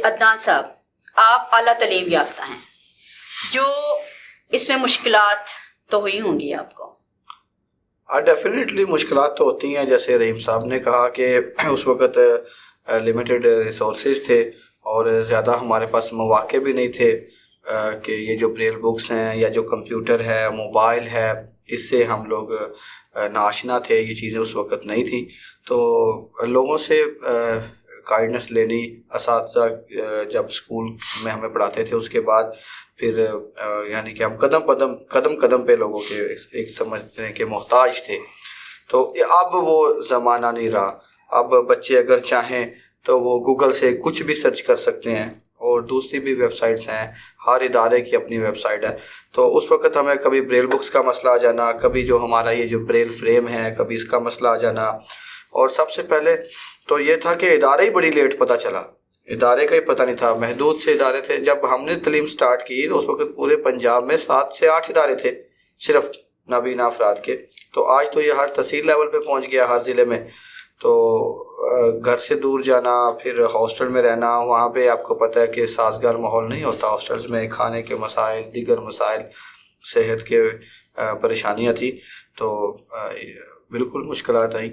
عدنان صاحب، آپ اعلیٰ تعلیم یافتہ ہیں، جو اس میں مشکلات تو ہوئی ہوں گی آپ کو؟ ڈیفینیٹلی مشکلات تو ہوتی ہیں، جیسے رحیم صاحب نے کہا کہ اس وقت لمیٹڈ ریسورسز تھے اور زیادہ ہمارے پاس مواقع بھی نہیں تھے کہ یہ جو بریل بکس ہیں یا جو کمپیوٹر ہے، موبائل ہے، اس سے ہم لوگ ناشنا تھے، یہ چیزیں اس وقت نہیں تھیں. تو لوگوں سے گائیڈنس لینی، اساتذہ جب اسکول میں ہمیں پڑھاتے تھے، اس کے بعد پھر یعنی کہ ہم قدم قدم پہ لوگوں کے ایک سمجھنے کے محتاج تھے. تو اب وہ زمانہ نہیں رہا. اب بچے اگر چاہیں تو وہ گوگل سے کچھ بھی سرچ کر سکتے ہیں، اور دوسری بھی ویب سائٹس ہیں، ہر ادارے کی اپنی ویب سائٹ ہے. تو اس وقت ہمیں کبھی بریل بکس کا مسئلہ آ جانا، کبھی جو ہمارا یہ جو بریل فریم ہے، کبھی اس کا مسئلہ آ جانا. اور سب سے پہلے تو یہ تھا کہ ادارے ہی بڑی لیٹ پتہ چلا، ادارے کا ہی پتہ نہیں تھا، محدود سے ادارے تھے. جب ہم نے تعلیم سٹارٹ کی تو اس وقت پورے پنجاب میں 7 سے 8 ادارے تھے صرف نابینا افراد کے. تو آج تو یہ ہر تحصیل لیول پہ پہنچ گیا، ہر ضلع میں. تو گھر سے دور جانا، پھر ہاسٹل میں رہنا، وہاں پہ آپ کو پتہ ہے کہ سازگار ماحول نہیں ہوتا. ہاسٹلز میں کھانے کے مسائل، دیگر مسائل، صحت کے پریشانیاں تھی. تو بالکل مشکلات آئیں.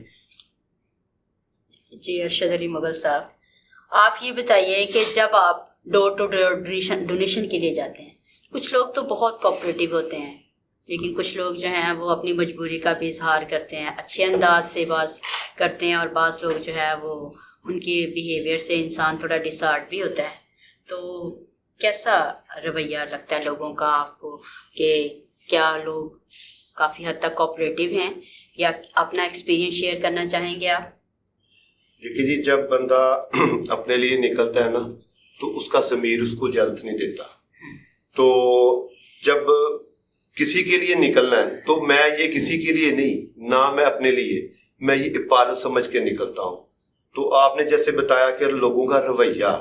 جی ارشد علی مغل صاحب، آپ یہ بتائیے کہ جب آپ ڈور ٹو ڈور ڈونیشن کے لیے جاتے ہیں، کچھ لوگ تو بہت کوآپریٹیو ہوتے ہیں، لیکن کچھ لوگ جو ہیں وہ اپنی مجبوری کا بھی اظہار کرتے ہیں، اچھے انداز سے بات کرتے ہیں، اور بعض لوگ جو ہے وہ ان کے بیہیویئر سے انسان تھوڑا ڈسارٹ بھی ہوتا ہے. تو کیسا رویہ لگتا ہے لوگوں کا آپ کو، کہ کیا لوگ کافی حد تک کوآپریٹیو ہیں، یا اپنا ایکسپیرینس شیئر کرنا چاہیں گے آپ؟ دیکھیے جی، جب بندہ اپنے لیے نکلتا ہے نا تو اس کا ضمیر اس کو اجازت نہیں دیتا. تو جب کسی کے لیے نکلنا ہے تو میں یہ کسی کے لیے نہیں، نہ میں اپنے لیے، میں یہ عبادت سمجھ کے نکلتا ہوں. تو آپ نے جیسے بتایا کہ لوگوں کا رویہ،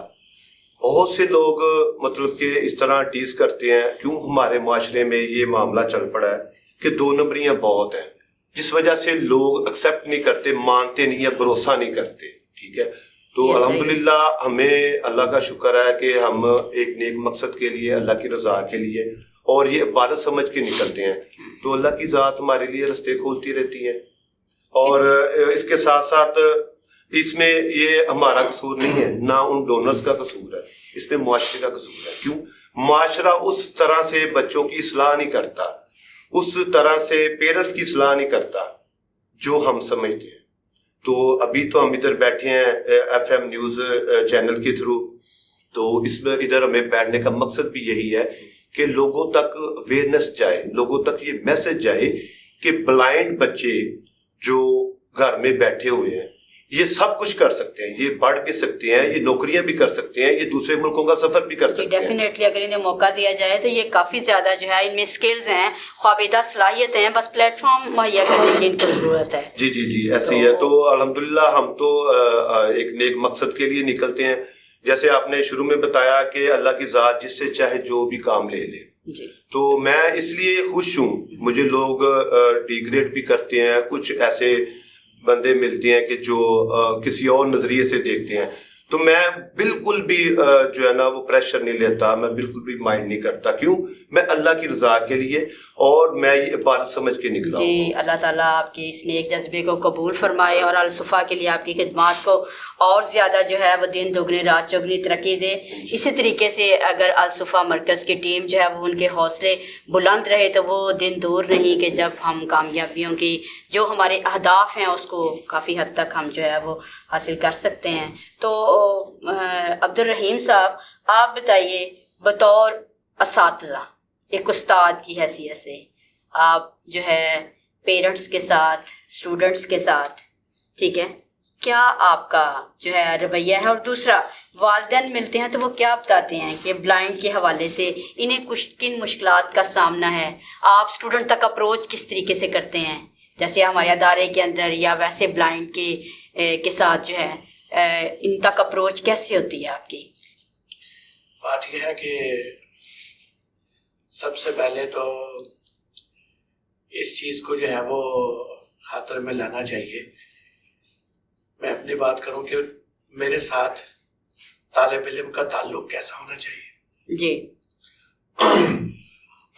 بہت سے لوگ مطلب کہ اس طرح ٹیز کرتے ہیں. کیوں ہمارے معاشرے میں یہ معاملہ چل پڑا ہے کہ 2 نمبریاں بہت ہیں، جس وجہ سے لوگ ایکسیپٹ نہیں کرتے، مانتے نہیں ہیں، بھروسہ نہیں کرتے. ٹھیک ہے، تو الحمدللہ ہمیں اللہ کا شکر ہے کہ ہم ایک نیک مقصد کے لیے، اللہ کی رضا کے لیے، اور یہ عبادت سمجھ کے نکلتے ہیں. تو اللہ کی ذات ہمارے لیے رستے کھولتی رہتی ہے. اور اس کے ساتھ ساتھ اس میں یہ ہمارا قصور نہیں ہے، نہ ان ڈونرز کا قصور ہے، اس میں معاشرے کا قصور ہے. کیوں؟ معاشرہ اس طرح سے بچوں کی اصلاح نہیں کرتا، اس طرح سے پیرنٹس کی اصلاح نہیں کرتا جو ہم سمجھتے ہیں. تو ابھی تو ہم ادھر بیٹھے ہیں ایف ایم نیوز چینل کے تھرو، تو اس میں ادھر ہمیں بیٹھنے کا مقصد بھی یہی ہے کہ لوگوں تک اویئرنیس جائے، لوگوں تک یہ میسج جائے کہ بلائنڈ بچے جو گھر میں بیٹھے ہوئے ہیں یہ سب کچھ کر سکتے ہیں، یہ پڑھ بھی سکتے ہیں، یہ نوکریاں بھی کر سکتے ہیں، یہ دوسرے ملکوں کا سفر بھی کر سکتے ہیں. ڈیفینیٹلی اگر انہیں موقع دیا جائے تو یہ کافی زیادہ جو ہے ان میں اسکلز ہیں، خوابیدہ صلاحیتیں ہیں، بس پلیٹ فارم مہیا کرنے کی ان کو ضرورت ہے. جی جی جی ایسے ہی ہے. تو الحمدللہ ہم تو ایک نیک مقصد کے لیے نکلتے ہیں. جیسے آپ نے شروع میں بتایا کہ اللہ کی ذات جس سے چاہے جو بھی کام لے لے. جی. تو میں اس لیے خوش ہوں. مجھے لوگ ڈیگریڈ بھی کرتے ہیں، کچھ ایسے بندے ملتے ہیں کہ جو کسی اور نظریے سے دیکھتے ہیں، تو میں بالکل بھی جو ہے نا وہ پریشر نہیں لیتا، میں بالکل بھی مائنڈ نہیں کرتا. کیوں؟ میں اللہ کی رضا کے لیے، اور میں یہ عبادت سمجھ کے نکلا ہوں. جی اللہ تعالیٰ آپ کے اس نیک جذبے کو قبول فرمائے، اور الصفا کے لیے آپ کی خدمات کو اور زیادہ جو ہے وہ دن دگنی رات چوگنی ترقی دے. اسی طریقے سے اگر الصفا مرکز کی ٹیم جو ہے وہ ان کے حوصلے بلند رہے تو وہ دن دور نہیں کہ جب ہم کامیابیوں کی جو ہمارے اہداف ہیں اس کو کافی حد تک ہم جو ہے وہ حاصل کر سکتے ہیں. تو عبدالرحیم صاحب، آپ بتائیے بطور اساتذہ، ایک استاد کی حیثیت سے آپ جو ہے پیرنٹس کے ساتھ، اسٹوڈنٹس کے ساتھ، ٹھیک ہے، کیا آپ کا جو ہے رویہ ہے؟ اور دوسرا، والدین ملتے ہیں تو وہ کیا بتاتے ہیں کہ بلائنڈ کے حوالے سے انہیں کن مشکلات کا سامنا ہے؟ آپ اسٹوڈنٹ تک اپروچ کس طریقے سے کرتے ہیں، جیسے ہمارے ادارے کے اندر، یا ویسے بلائنڈ کے ساتھ جو ہے ان تک اپروچ کیسے ہوتی ہے آپ کی؟ بات یہ ہے کہ سب سے پہلے تو اس چیز کو جو ہے وہ خاطر میں لانا چاہیے میں اپنی بات کروں کہ میرے ساتھ طالب علم کا تعلق کیسا ہونا چاہیے. جی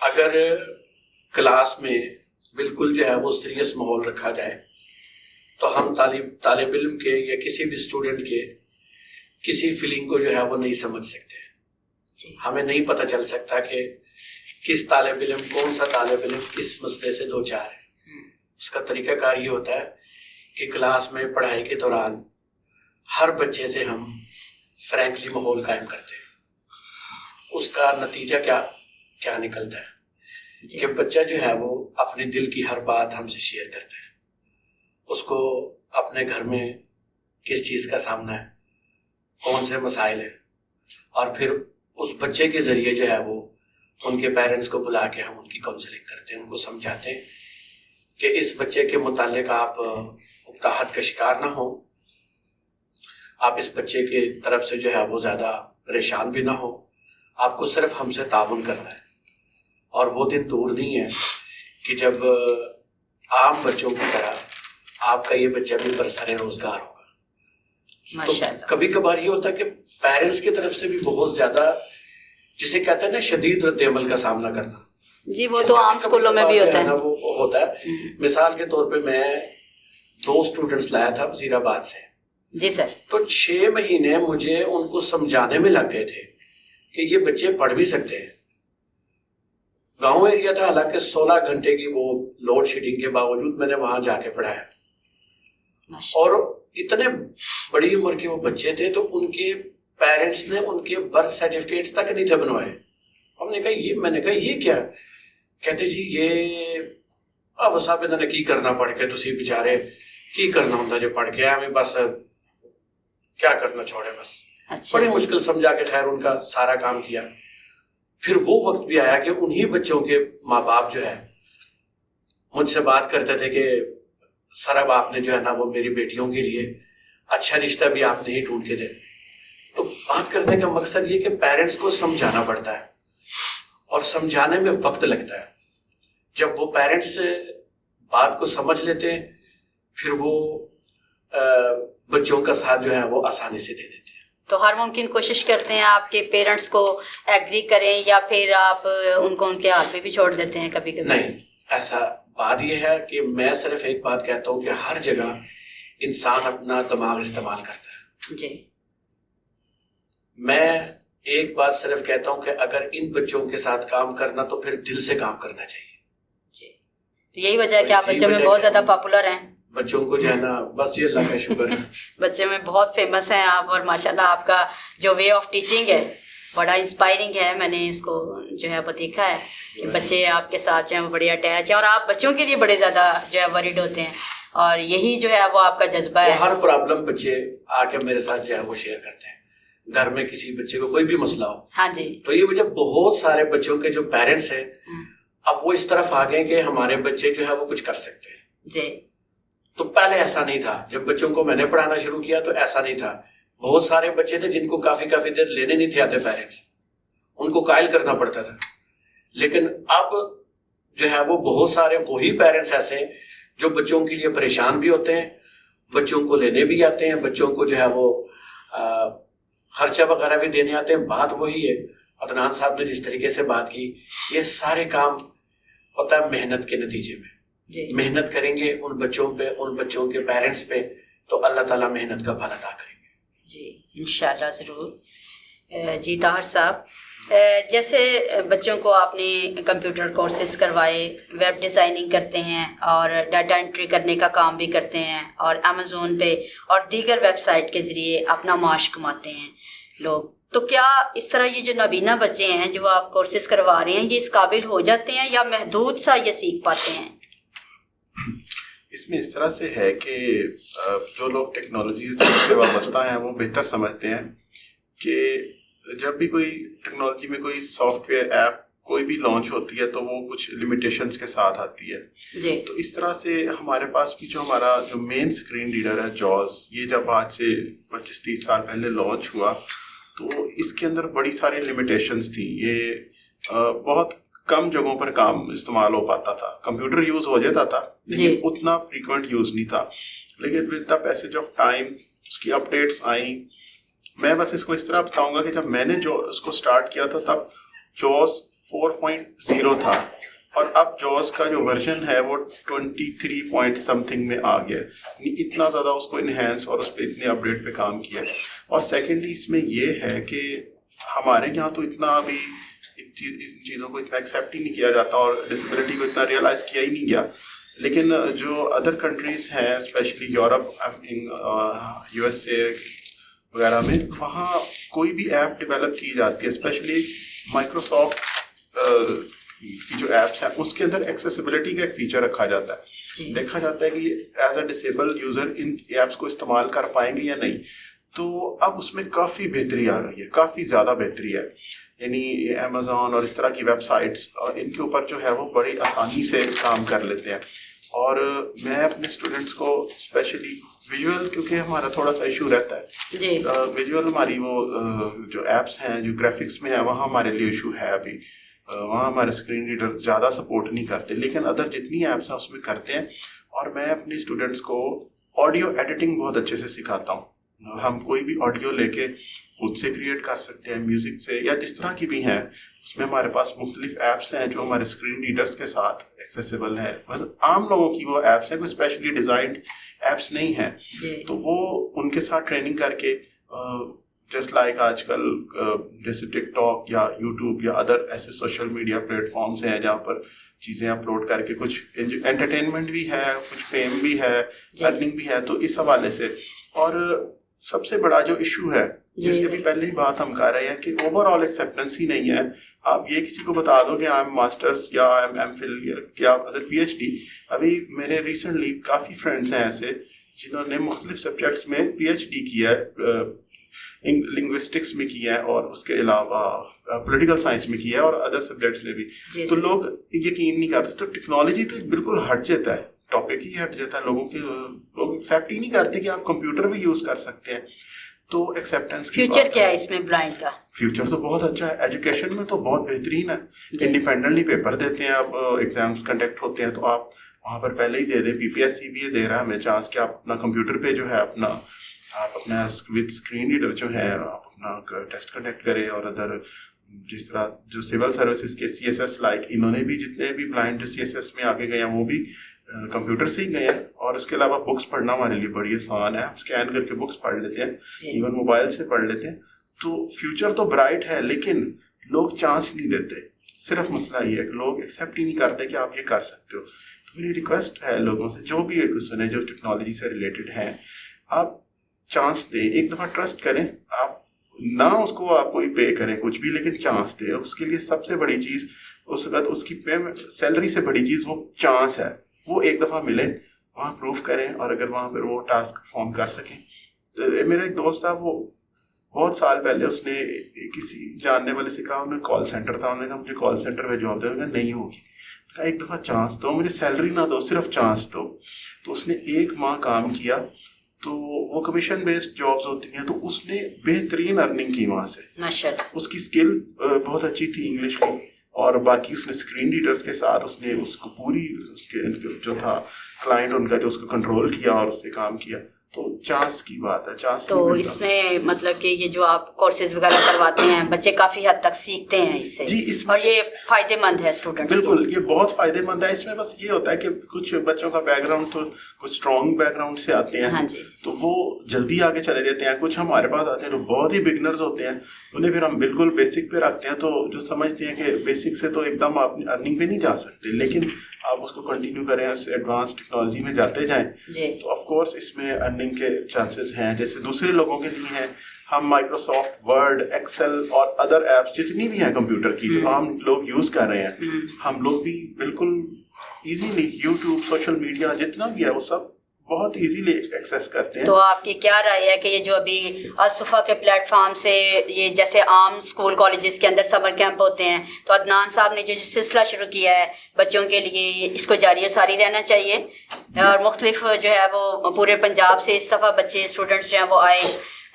اگر کلاس میں بالکل جو ہے وہ سیریس ماحول رکھا جائے تو ہم طالب علم کے یا کسی بھی اسٹوڈنٹ کے کسی فیلنگ کو جو ہے وہ نہیں سمجھ سکتے. ہمیں نہیں پتہ چل سکتا کہ کس طالب علم کون سا طالب علم کس مسئلے سے دو چار ہے. اس کا طریقہ کار یہ ہوتا ہے کہ کلاس میں پڑھائی کے دوران ہر بچے سے ہم فرینکلی ماحول قائم کرتے ہیں. اس کا نتیجہ کیا نکلتا ہے کہ بچہ جو ہے وہ اپنے دل کی ہر بات ہم سے شیئر کرتا ہے. اس کو اپنے گھر میں کس چیز کا سامنا ہے, کون سے مسائل ہیں, اور پھر اس بچے کے ذریعے جو ہے وہ ان کے پیرنٹس کو بلا کے ہم ان کی کاؤنسلنگ کرتے ہیں, ان کو سمجھاتے ہیں کہ اس بچے کے متعلق آپ اکتاہٹ کا شکار نہ ہو, آپ اس بچے کے طرف سے جو ہے وہ زیادہ پریشان بھی نہ ہو, آپ کو صرف ہم سے تعاون کرنا ہے. اور وہ دن دور نہیں ہے کہ جب عام بچوں کی طرح آپ کا یہ بچہ بھی برسر روزگار ہوگا. تو کبھی کبھار یہ ہوتا ہے کہ پیرنٹس کی طرف سے بھی بہت زیادہ, جسے کہتے ہیں نا, شدید رد عمل کا سامنا کرنا. جی وہ تو عام اسکولوں میں بھی ہوتا ہے. وہ ہوتا ہے. مثال کے طور پہ میں 2 اسٹوڈنٹس لایا تھا وزیر آباد سے. جی سر. تو 6 مہینے مجھے ان کو سمجھانے میں لگ گئے تھے کہ یہ بچے پڑھ بھی سکتے ہیں. گاؤں ایریا تھا, حالانکہ 16 گھنٹے کی وہ لوڈ شیڈنگ کے باوجود میں نے وہاں جا کے پڑھایا. اور اتنے بڑی عمر کے وہ بچے تھے تو ان کے پیرنٹس نے ان کے برتھ سرٹیفکیٹس تک نہیں تھے بنوائے. ہم نے کہا میں نے کہا یہ کیا؟ کہتے جی یہ صاحب انہوں نے کی کرنا پڑھ کے, تسی بیچارے کی کرنا ہوتا جو پڑھ کے ہمیں بس کیا کرنا چھوڑے بس. بڑی مشکل سمجھا کے خیر ان کا سارا کام کیا. پھر وہ وقت بھی آیا کہ انہی بچوں کے ماں باپ جو ہے مجھ سے بات کرتے تھے کہ سر اب آپ نے جو ہے نا وہ میری بیٹیوں کے لیے اچھا رشتہ بھی آپ نے ہی ڈھونڈ کے دے. تو بات کرنے کا مقصد یہ کہ پیرنٹس کو سمجھانا پڑتا ہے اور سمجھانے میں وقت لگتا ہے. جب وہ پیرنٹس بات کو سمجھ لیتے ہیں پھر وہ بچوں کا ساتھ جو ہے وہ آسانی سے دے دیتے ہیں. تو ہر ممکن کوشش کرتے ہیں آپ کے پیرنٹس کو ایگری کریں, یا پھر آپ ان کو ان کے ہاتھ پہ بھی چھوڑ دیتے ہیں کبھی کبھی؟ نہیں, ایسا بات یہ ہے کہ میں صرف ایک بات کہتا ہوں کہ ہر جگہ انسان اپنا دماغ استعمال کرتا ہے. جی. میں ایک بات صرف کہتا ہوں کہ اگر ان بچوں کے ساتھ کام کرنا تو پھر دل سے کام کرنا چاہیے. جی, یہی وجہ ہے کہ آپ بچوں میں بہت زیادہ پاپولر ہیں. بچوں کو جو ہے نا بس یہ اللہ کا شکر ہے. بچے میں بہت فیمس ہیں آپ, اور ماشاءاللہ آپ کا جو وے آف ٹیچنگ ہے بڑا انسپائرنگ ہے. میں نے اس کو جو ہے وہ دیکھا ہے کہ بچے آپ کے ساتھ جو ہے وہ بڑے اٹیچ ہیں, اور آپ بچوں کے لیے بڑے زیادہ جو ہے ورڈ ہوتے ہیں, اور یہی جو ہے وہ آپ کا جذبہ ہے. ہر پرابلم بچے آ کے میرے ساتھ جو ہے وہ شیئر کرتے ہیں. گھر میں کسی بچے کو کوئی بھی مسئلہ ہو, ہاں جی, تو یہ وجہ بہت سارے بچوں کے جو پیرنٹس ہیں اب وہ اس طرف آ گئے کہ ہمارے بچے جو ہے وہ کچھ کر سکتے ہیں. جی. تو پہلے ایسا نہیں تھا. جب بچوں کو میں نے پڑھانا شروع کیا تو ایسا نہیں تھا. بہت سارے بچے تھے جن کو کافی دیر لینے نہیں تھے آتے پیرنٹس, ان کو قائل کرنا پڑتا تھا. لیکن اب جو ہے وہ بہت سارے وہی پیرنٹس ایسے ہیں جو بچوں کے لیے پریشان بھی ہوتے ہیں, بچوں کو لینے بھی آتے ہیں, بچوں کو جو ہے وہ خرچہ وغیرہ بھی دینے آتے ہیں. بات وہی ہے, عدنان صاحب نے جس طریقے سے بات کی, یہ سارے کام ہوتا ہے محنت کے نتیجے میں. جی. محنت کریں گے ان بچوں پہ, ان بچوں کے پیرنٹس پہ, تو اللہ تعالیٰ محنت کا پھل عطا کریں گے. جی انشاءاللہ ضرور. جی طاہر صاحب, جیسے بچوں کو آپ نے کمپیوٹر کورسز کروائے, ویب ڈیزائننگ کرتے ہیں اور ڈیٹا انٹری کرنے کا کام بھی کرتے ہیں, اور امیزون پہ اور دیگر ویب سائٹ کے ذریعے اپنا معاش کماتے ہیں لوگ, تو کیا اس طرح یہ جو نابینا بچے ہیں جو آپ کورسز کروا رہے ہیں یہ اس قابل ہو جاتے ہیں یا محدود سا یہ سیکھ پاتے ہیں؟ اس میں اس طرح سے ہے کہ جو لوگ ٹیکنالوجی سے وابستہ ہیں وہ بہتر سمجھتے ہیں کہ جب بھی کوئی ٹیکنالوجی میں کوئی سافٹ ویئر ایپ کوئی بھی لانچ ہوتی ہے تو وہ کچھ لمیٹیشنز کے ساتھ آتی ہے. جی. تو اس طرح سے ہمارے پاس بھی ہمارا جو مین اسکرین ریڈر ہے جاز, یہ جب آج سے 25-30 سال پہلے لانچ ہوا تو اس کے اندر بڑی ساری لمیٹیشنز تھیں. یہ بہت کم جگہوں پر کام استعمال ہو پاتا تھا. کمپیوٹر یوز ہو جاتا تھا لیکن اتنا فریکوینٹ یوز نہیں تھا. لیکن with the passage of time اس کی اپڈیٹس آئیں. میں بس اس کو اس طرح بتاؤں گا کہ جب میں نے جو اس کو اسٹارٹ کیا تھا تب جوز 4.0 تھا, اور اب جوز کا جو ورژن ہے وہ 23 پوائنٹ سم تھنگ میں آ گیا. اتنا زیادہ اس کو انہینس اور اس پہ اتنے اپڈیٹ پہ کام کیا. اور سیکنڈلی اس میں یہ ہے کہ ہمارے یہاں تو اتنا ابھی ان چیزوں کو اتنا ایکسیپٹ ہی نہیں کیا جاتا اور ڈسیبلٹی کو اتنا ریئلائز کیا ہی نہیں گیا. لیکن جو ادر کنٹریز ہیں specially Europe, U S A وغیرہ میں, وہاں کوئی بھی ایپ ڈیولپ کی جاتی ہے اسپیشلی مائکروسافٹ کی جو ایپس ہیں اس کے اندر ایکسیسیبلٹی کا ایک فیچر رکھا جاتا ہے. دیکھا جاتا ہے کہ as a disable user in apps کو استعمال کر پائیں گے یا نہیں. تو اب اس میں کافی بہتری آ گئی ہے, کافی زیادہ بہتری ہے. یعنی امیزون اور اس طرح کی ویب سائٹس اور ان کے اوپر جو ہے وہ بڑی آسانی سے کام کر لیتے ہیں. اور میں اپنے اسٹوڈنٹس کو اسپیشلی ویژول, کیونکہ ہمارا تھوڑا سا ایشو رہتا ہے ویژول, ہماری وہ جو ایپس ہیں جو گرافکس میں ہیں وہاں ہمارے لیے ایشو ہے ابھی. وہاں ہمارے اسکرین ریڈر زیادہ سپورٹ نہیں کرتے, لیکن ادر جتنی ایپس ہیں اس میں کرتے ہیں. اور میں اپنے اسٹوڈنٹس کو آڈیو ایڈیٹنگ بہت اچھے سے سکھاتا ہوں. ہم کوئی بھی آڈیو لے کے خود سے کریٹ کر سکتے ہیں میوزک سے یا جس طرح کی بھی ہیں. اس میں ہمارے پاس مختلف ایپس ہیں جو ہمارے اسکرین ریڈرس کے ساتھ ایکسیسیبل ہیں. بس عام لوگوں کی وہ ایپس ہیں, کوئی اسپیشلی ڈیزائنڈ ایپس نہیں ہیں. تو وہ ان کے ساتھ ٹریننگ کر کے جسٹ لائک آج کل جیسے ٹک ٹاک یا یوٹیوب یا ادر ایسے سوشل میڈیا پلیٹ فارمس ہیں جہاں پر چیزیں اپلوڈ کر کے کچھ انٹرٹینمنٹ بھی ہے, کچھ فیم بھی ہے, ارننگ بھی ہے. تو اس حوالے سے, اور سب سے بڑا جو ایشو ہے جس کی بھی پہلے ہی بات ہم کر رہے ہیں کہ اوور آل ایکسیپٹنس ہی نہیں ہے. آپ یہ کسی کو بتا دو کہ آئی ایم ماسٹرس یا آئی ایم ایم فل یا ادر پی ایچ ڈی. ابھی میرے ریسنٹلی کافی فرینڈس ہیں ایسے جنہوں نے مختلف سبجیکٹس میں پی ایچ ڈی کیا ہے, لنگوسٹکس میں کیا ہے اور اس کے علاوہ پولیٹیکل سائنس میں کیا ہے اور ادر سبجیکٹس میں بھی. تو لوگ یقین نہیں کرتے. تو ٹیکنالوجی تو بالکل ہٹ جاتا ہے, ٹاپک ہی ہٹ جاتا ہے. لوگ ایکسیپٹ ہی نہیں کرتے کہ آپ کمپیوٹر بھی یوز کر سکتے ہیں. تو ایکسیپٹنس کی فیوچر کیا ہے اس میں بلائنڈ کا؟ فیوچر تو بہت اچھا ہے. ایجوکیشن میں تو بہت بہترین ہے. انڈیپینڈنٹلی پیپر دیتے ہیں آپ, ایگزامس کنڈکٹ ہوتے ہیں تو آپ وہاں پر پہلے ہی دے دیں. پی پی ایس سی بھی یہ دے رہا ہے ہمیں چانس کہ آپ اپنا کمپیوٹر پہ جو ہے آپ اپنا ود اسکرین ریڈر جو ہے آپ اپنا ٹیسٹ کنڈکٹ کریں. اور ادر جس طرح جو سول سروسز کے سی ایس ایس لائک انہوں نے بھی جتنے بھی بلائنڈ سی ایس ایس میں آگے گئے ہیں وہ بھی کمپیوٹر سے ہی گئے ہیں. اور اس کے علاوہ بکس پڑھنا ہمارے لیے بڑی آسان ہے, ہم اسکین کر کے بکس پڑھ لیتے ہیں, ایون موبائل سے پڑھ لیتے ہیں. تو فیوچر تو برائٹ ہے لیکن لوگ چانس نہیں دیتے. صرف مسئلہ یہ ہے کہ لوگ ایکسیپٹ ہی نہیں کرتے کہ آپ یہ کر سکتے ہو. تو میری ریکویسٹ ہے لوگوں سے جو بھی ایک سنے جو ٹیکنالوجی سے ریلیٹڈ ہیں, آپ چانس دیں, ایک دفعہ ٹرسٹ کریں. آپ نہ اس کو آپ کوئی پے کریں کچھ بھی, لیکن چانس دیں. اس کے لیے سب سے بڑی چیز اس وقت اس کی سیلری سے بڑی چیز وہ چانس ہے. وہ ایک دفعہ ملے, وہاں پروف کریں, اور اگر وہاں پہ وہ ٹاسک فارم کر سکیں. میرا ایک دوست تھا, وہ بہت سال پہلے اس نے کسی جاننے والے سے کہا, انہوں نے کال سینٹر تھا, انہوں نے کہا مجھے کال سینٹر میں جاب دو. نہیں ہوگی. کہا ایک دفعہ چانس دو, مجھے سیلری نہ دو, صرف چانس دو. تو اس نے 1 ماہ کام کیا. تو وہ کمیشن بیسڈ جابز ہوتی ہیں, تو اس نے بہترین ارننگ کی وہاں سے. اس کی اسکل بہت اچھی تھی انگلش کی, اور باقی اس نے اسکرین ریڈرس کے ساتھ اس نے اس کو پوری اس کے جو تھا کلائنٹ ان کا جو اس کو کنٹرول کیا اور اس سے کام کیا. تو چانس کی بات ہے. چانس تو اس میں مطلب کہ یہ جو آپ کورسز وغیرہ کرواتے ہیں بچے کافی حد تک سیکھتے ہیں اس سے. جی, اور یہ فائدے مند ہے اسٹوڈنٹس. بالکل, یہ بہت فائدے مند ہے. اس میں بس یہ ہوتا ہے کہ کچھ بچوں کا بیک گراؤنڈ تو کچھ اسٹرانگ بیک گراؤنڈ سے آتے ہیں, تو وہ جلدی آگے چلے جاتے ہیں. کچھ ہمارے پاس آتے ہیں جو بہت ہی بگنرز ہوتے ہیں, انہیں پھر ہم بالکل بیسک پہ رکھتے ہیں. تو جو سمجھتے ہیں کہ بیسک سے تو ایک دم آپ ارننگ پہ نہیں جا سکتے, لیکن آپ اس کو کنٹینیو کریں, اس ایڈوانس ٹیکنالوجی میں جاتے جائیں, تو آف کورس اس میں ارننگ کے چانسز ہیں جیسے دوسرے لوگوں کے لیے ہیں. ہم مائکروسافٹ ورڈ, ایکسل اور ادر ایپس جتنی بھی ہیں کمپیوٹر کی جو عام لوگ یوز کر رہے ہیں, ہم لوگ بھی بالکل ایزیلی یوٹیوب, سوشل میڈیا جتنا بھی ہے وہ سب بہت ایزیلی ایکسیس کرتے ہیں. تو آپ کی کیا رائے ہے کہ یہ جو ابھی الصفا کے پلیٹ فارم سے یہ جیسے عام اسکول کالجز کے اندر سمر کیمپ ہوتے ہیں, تو عدنان صاحب نے جو سلسلہ شروع کیا ہے بچوں کے لیے, اس کو جاری و ساری رہنا چاہیے, اور مختلف جو ہے وہ پورے پنجاب سے اس دفعہ بچے اسٹوڈنٹس جو ہیں وہ آئے,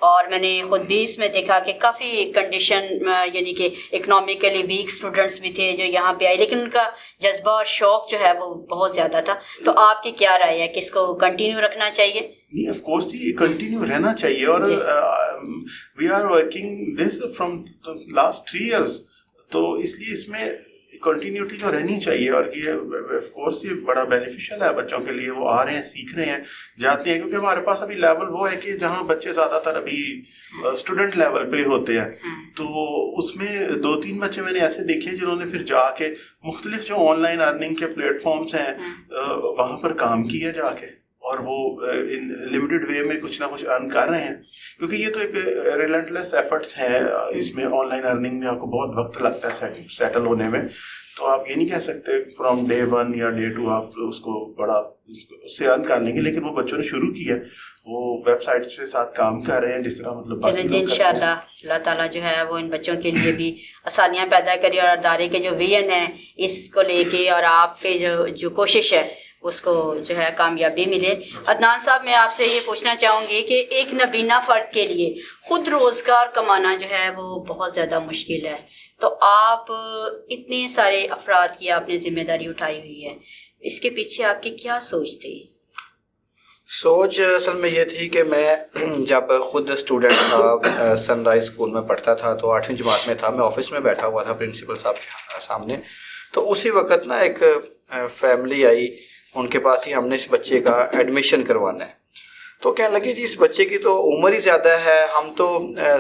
اور میں نے خود بھی اس میں دیکھا کہ کافی کنڈیشن یعنی کہ اکنامکلی ویک اسٹوڈنٹس بھی تھے جو یہاں پہ آئے، لیکن ان کا جذبہ اور شوق جو ہے وہ بہت زیادہ تھا. تو آپ کی کیا رائے ہے کہ اس کو کنٹینیو رکھنا چاہیے؟ نہیں، آف کورس یہ کنٹینیو رہنا چاہیے، اور we are working this from last 3 years, تو اس لیے اس میں کنٹینیوٹی تو رہنی چاہیے. اور یہ آف کورس یہ بڑا بینیفیشل ہے بچوں کے لیے، وہ آ رہے ہیں، سیکھ رہے ہیں، جاتے ہیں، کیونکہ ہمارے پاس ابھی لیول وہ ہے کہ جہاں بچے زیادہ تر ابھی اسٹوڈنٹ لیول پہ ہوتے ہیں، تو اس میں 2-3 بچے میں نے ایسے دیکھے جنہوں نے پھر جا کے مختلف جو آن لائن ارننگ کے پلیٹ فارمس ہیں وہاں پر کام کیا جا کے، اور وہ ان لمیٹڈ وے میں کچھ نہ کچھ ارن کر رہے ہیں. کیونکہ یہ تو ایک ریلنٹلیس ایفرٹس ہے، اس میں آن لائن ارننگ میں آپ کو بہت وقت لگتا ہے سیٹل ہونے میں، تو آپ یہ نہیں کہہ سکتے فرام ڈے 1 یا ڈے 2 آپ اس کو بڑا اس سے ارن کر لیں گے. لیکن وہ بچوں نے شروع کیا، وہ ویب سائٹس کے ساتھ کام کر رہے ہیں جس طرح مطلب چلیں جی انشاءاللہ اللہ تعالیٰ جو ہے وہ ان بچوں کے لیے بھی آسانیاں پیدا کرے، اور ادارے کے جو ویژن ہے اس کو لے کے اور آپ کے جو کوشش ہے اس کو جو ہے کامیابی ملے. عدنان صاحب، میں آپ سے یہ پوچھنا چاہوں گی کہ ایک نابینا فرد کے لیے خود روزگار کمانا جو ہے وہ بہت زیادہ مشکل ہے، تو آپ اتنے سارے افراد کی آپ نے ذمہ داری اٹھائی ہوئی ہے، اس کے پیچھے آپ کی کیا سوچ تھی؟ سوچ اصل میں یہ تھی کہ میں جب خود اسٹوڈنٹ تھا، سن رائز اسکول میں پڑھتا تھا، تو 8ویں جماعت میں تھا، میں آفس میں بیٹھا ہوا تھا پرنسپل صاحب کے سامنے، تو اسی وقت نا ایک فیملی آئی، ان کے پاس ہی ہم نے اس بچے کا ایڈمیشن کروانا ہے. تو کہنے لگے جی اس بچے کی تو عمر ہی زیادہ ہے، ہم تو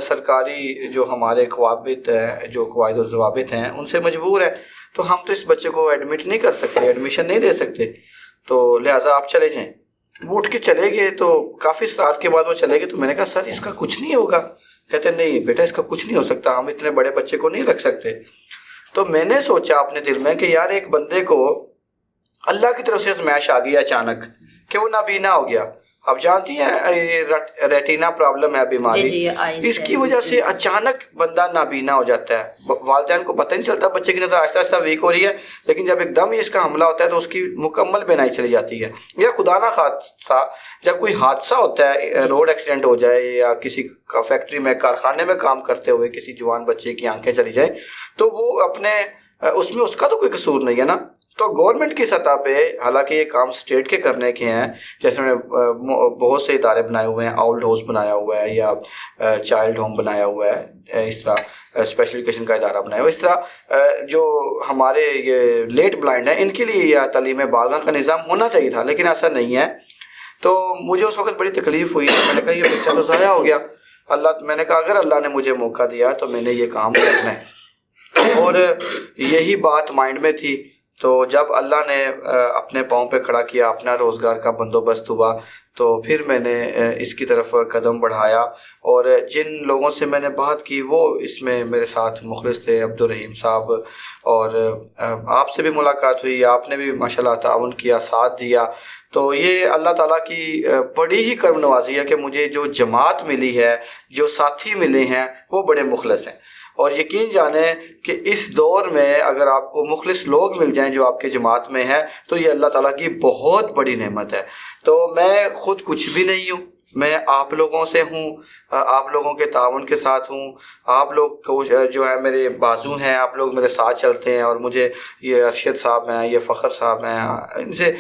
سرکاری جو ہمارے قواعد ہیں، جو قواعد و ضوابط ہیں ان سے مجبور ہیں، تو ہم تو اس بچے کو ایڈمٹ نہیں کر سکتے، ایڈمیشن نہیں دے سکتے، تو لہٰذا آپ چلے جائیں. وہ اٹھ کے چلے گئے، تو کافی اصرار کے بعد وہ چلے گئے. تو میں نے کہا سر اس کا کچھ نہیں ہوگا. کہتے نہیں بیٹا اس کا کچھ نہیں ہو سکتا، ہم اتنے بڑے بچے کو نہیں رکھ سکتے. تو میں نے سوچا اپنے دل میں کہ یار ایک بندے کو اللہ کی طرف سے ازمائش آ گئی اچانک کہ وہ نابینا ہو گیا. اب جانتی ہیں ریٹینا پرابلم ہے بیماری، اس کی وجہ سے اچانک بندہ نابینا ہو جاتا ہے. والدین کو پتہ نہیں چلتا، بچے کی نظر آہستہ آہستہ ویک ہو رہی ہے، لیکن جب ایک دم ہی اس کا حملہ ہوتا ہے تو اس کی مکمل بینائی چلی جاتی ہے. یا خدا نہ خاصہ جب کوئی حادثہ ہوتا ہے، روڈ ایکسیڈنٹ ہو جائے یا کسی کا فیکٹری میں کارخانے میں کام کرتے ہوئے کسی جوان بچے کی آنکھیں چلی جائیں، تو وہ اپنے اس میں اس کا تو کوئی قصور نہیں ہے نا. تو گورنمنٹ کی سطح پہ حالانکہ یہ کام اسٹیٹ کے کرنے کے ہیں، جیسے انہوں نے بہت سے ادارے بنائے ہوئے ہیں، اولڈ ہاؤس بنایا ہوا ہے یا چائلڈ ہوم بنایا ہوا ہے، اس طرح اسپیشل ایجوکیشن کا ادارہ بنایا ہوا ہے. اس طرح جو ہمارے یہ لیٹ بلائنڈ ہیں ان کے لیے یہ تعلیم بالغاں کا نظام ہونا چاہیے تھا، لیکن ایسا نہیں ہے. تو مجھے اس وقت بڑی تکلیف ہوئی. میں نے کہا یہ بچہ تو ضائع ہو گیا. میں نے کہا اگر اللہ نے مجھے موقع دیا تو میں نے یہ کام کرنا ہے، اور یہی بات مائنڈ میں تھی. تو جب اللہ نے اپنے پاؤں پہ کھڑا کیا، اپنا روزگار کا بندوبست ہوا، تو پھر میں نے اس کی طرف قدم بڑھایا. اور جن لوگوں سے میں نے بات کی وہ اس میں میرے ساتھ مخلص تھے، عبدالرحیم صاحب، اور آپ سے بھی ملاقات ہوئی، آپ نے بھی ماشاءاللہ تعاون کیا، ساتھ دیا. تو یہ اللہ تعالیٰ کی بڑی ہی کرم نوازی ہے کہ مجھے جو جماعت ملی ہے، جو ساتھی ملے ہیں، وہ بڑے مخلص ہیں. اور یقین جانیں کہ اس دور میں اگر آپ کو مخلص لوگ مل جائیں جو آپ کے جماعت میں ہیں، تو یہ اللہ تعالیٰ کی بہت بڑی نعمت ہے. تو میں خود کچھ بھی نہیں ہوں، میں آپ لوگوں سے ہوں، آپ لوگوں کے تعاون کے ساتھ ہوں. آپ لوگ جو ہے میرے بازو ہیں، آپ لوگ میرے ساتھ چلتے ہیں. اور مجھے یہ ارشد صاحب ہیں، یہ فخر صاحب ہیں، ان سے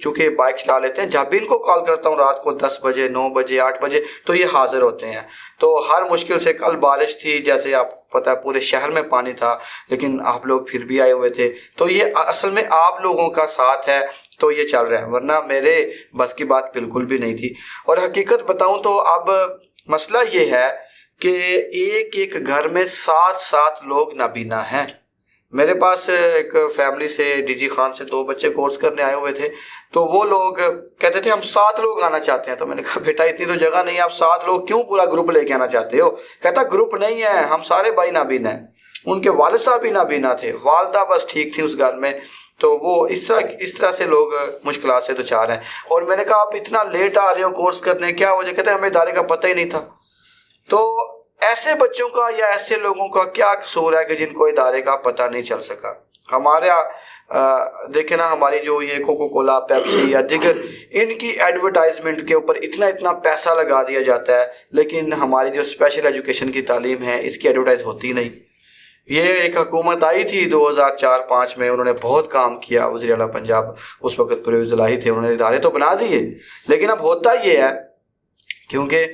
چونکہ بائک چلا لیتے ہیں، جب بھی ان کو کال کرتا ہوں رات کو 10 بجے 9 بجے 8 بجے تو یہ حاضر ہوتے ہیں. تو ہر مشکل سے، کل بارش تھی جیسے آپ پتہ ہے پورے شہر میں پانی تھا، لیکن آپ لوگ پھر بھی آئے ہوئے تھے. تو یہ اصل میں آپ لوگوں کا ساتھ ہے تو یہ چل رہا ہے، ورنہ میرے بس کی بات بالکل بھی نہیں تھی. اور حقیقت بتاؤں تو اب مسئلہ یہ ہے کہ ایک گھر میں 7 لوگ نابینا ہیں. میرے پاس ایک فیملی سے ڈی جی خان سے 2 بچے کورس کرنے آئے ہوئے تھے، تو وہ لوگ کہتے تھے ہم 7 لوگ آنا چاہتے ہیں. تو میں نے کہا بیٹا اتنی تو جگہ نہیں ہے، آپ 7 لوگ کیوں پورا گروپ لے کے آنا چاہتے ہو؟ کہتا گروپ نہیں ہے، ہم سارے بھائی نابینا ہیں. ان کے والد صاحب بھی نابینا تھے، والدہ بس ٹھیک تھی اس گھر میں. تو وہ اس طرح سے لوگ مشکلات سے دوچار ہیں. اور میں نے کہا آپ اتنا لیٹ آ رہے ہو کورس کرنے، کیا وجہ؟ کہتے ہیں ہمیں ادارے کا پتہ ہی نہیں تھا. تو ایسے بچوں کا یا ایسے لوگوں کا کیا قصور ہے کہ جن کو ادارے کا پتہ نہیں چل سکا؟ دیکھیں نا ہماری جو یہ کوکو کولا، پیپسی یا دیگر ان کی ایڈورٹائزمنٹ کے اوپر اتنا پیسہ لگا دیا جاتا ہے، لیکن ہماری جو اسپیشل ایجوکیشن کی تعلیم ہے اس کی ایڈورٹائز ہوتی نہیں. یہ ایک حکومت آئی تھی 2004-05 میں، انہوں نے بہت کام کیا، وزیر اعلیٰ پنجاب اس وقت پرویز الہی تھے، انہوں نے ادارے تو بنا دیے، لیکن اب ہوتا یہ ہے کیونکہ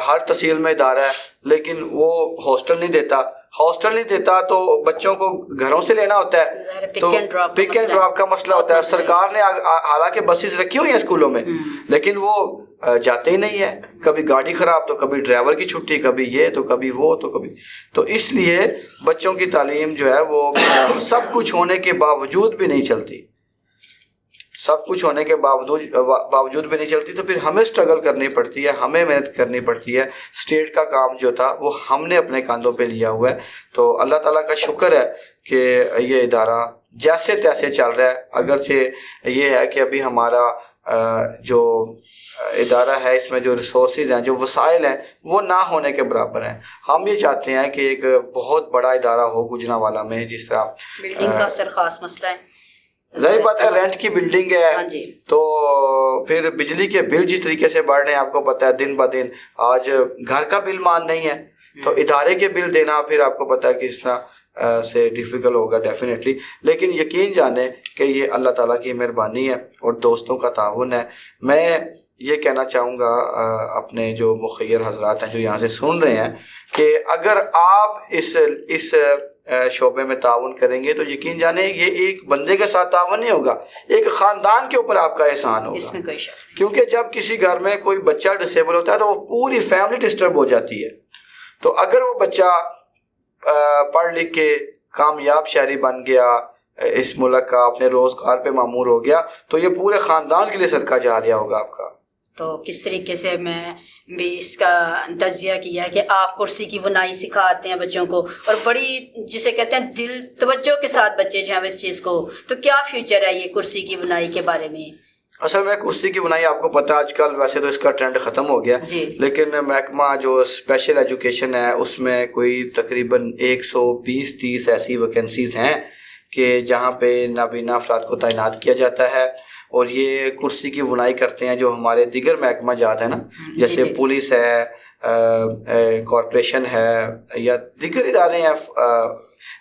ہر تحصیل میں ادارہ ہے لیکن وہ ہاسٹل نہیں دیتا تو بچوں کو گھروں سے لینا ہوتا ہے، تو پک اینڈ ڈراپ کا مسئلہ ہوتا ہے. سرکار نے حالانکہ بسز رکھی ہوئی ہیں اسکولوں میں لیکن وہ جاتے ہی نہیں ہیں، کبھی گاڑی خراب تو کبھی ڈرائیور کی چھٹی، کبھی یہ تو کبھی وہ تو کبھی، تو اس لیے بچوں کی تعلیم جو ہے وہ سب کچھ ہونے کے باوجود بھی نہیں چلتی، سب کچھ ہونے کے باوجود بھی نہیں چلتی. تو پھر ہمیں اسٹرگل کرنی پڑتی ہے، ہمیں محنت کرنی پڑتی ہے. اسٹیٹ کا کام جو تھا وہ ہم نے اپنے کاندھوں پہ لیا ہوا ہے. تو اللہ تعالیٰ کا شکر ہے کہ یہ ادارہ جیسے تیسے چل رہا ہے، اگرچہ یہ ہے کہ ابھی ہمارا جو ادارہ ہے اس میں جو ریسورسز ہیں، جو وسائل ہیں وہ نہ ہونے کے برابر ہیں. ہم یہ چاہتے ہیں کہ ایک بہت بڑا ادارہ ہو گوجرانوالہ میں، جس طرح بلڈنگ کا سر خاص مسئلہ ہے. ظاہر بات ہے رینٹ کی بلڈنگ ہے تو پھر بجلی کے بل جس طریقے سے بڑھ رہے ہیں آپ کو پتہ ہے دن بہ دن. آج گھر کا بل مان نہیں ہے تو ادارے کے بل دینا پھر آپ کو پتہ ہے کہ اس طرح سے ڈیفیکلٹ ہوگا ڈیفینیٹلی. لیکن یقین جانیں کہ یہ اللہ تعالیٰ کی مہربانی ہے اور دوستوں کا تعاون ہے. میں یہ کہنا چاہوں گا اپنے جو مخیر حضرات ہیں جو یہاں سے سن رہے ہیں کہ اگر آپ اس شعبے میں تعاون کریں گے تو یقین جانیں یہ ایک بندے کے ساتھ تعاون نہیں ہوگا، ایک خاندان کے اوپر آپ کا احسان ہوگا. اس میں کوئی شک، کیونکہ جب کسی گھر میں کوئی بچہ ڈسیبل ہوتا ہے تو وہ پوری فیملی ڈسٹرب ہو جاتی ہے. تو اگر وہ بچہ پڑھ لکھ کے کامیاب شہری بن گیا، اس ملک کا اپنے روزگار پہ معمور ہو گیا، تو یہ پورے خاندان کے لیے صدقہ جاریہ ہوگا آپ کا. تو کس طریقے سے میں بھی اس کا تجزیہ کیا کہ آپ کرسی کی بنائی سکھاتے ہیں بچوں کو، اور بڑی جسے کہتے ہیں دل توجہ کے ساتھ بچے جو ہیں اس چیز کو، تو کیا فیوچر ہے یہ کرسی کی بنائی کے بارے میں؟ اصل میں کرسی کی بنائی آپ کو پتہ آج کل ویسے تو اس کا ٹرینڈ ختم ہو گیا لیکن محکمہ جو اسپیشل ایجوکیشن ہے اس میں کوئی تقریباً 120-130 ایسی ویکنسیز ہیں کہ جہاں پہ نابینا افراد کو تعینات کیا جاتا ہے، اور یہ کرسی کی بنائی کرتے ہیں جو ہمارے دیگر محکمہ جات ہیں نا، جیسے پولیس ہے، کارپوریشن ہے یا دیگر ادارے ہیں،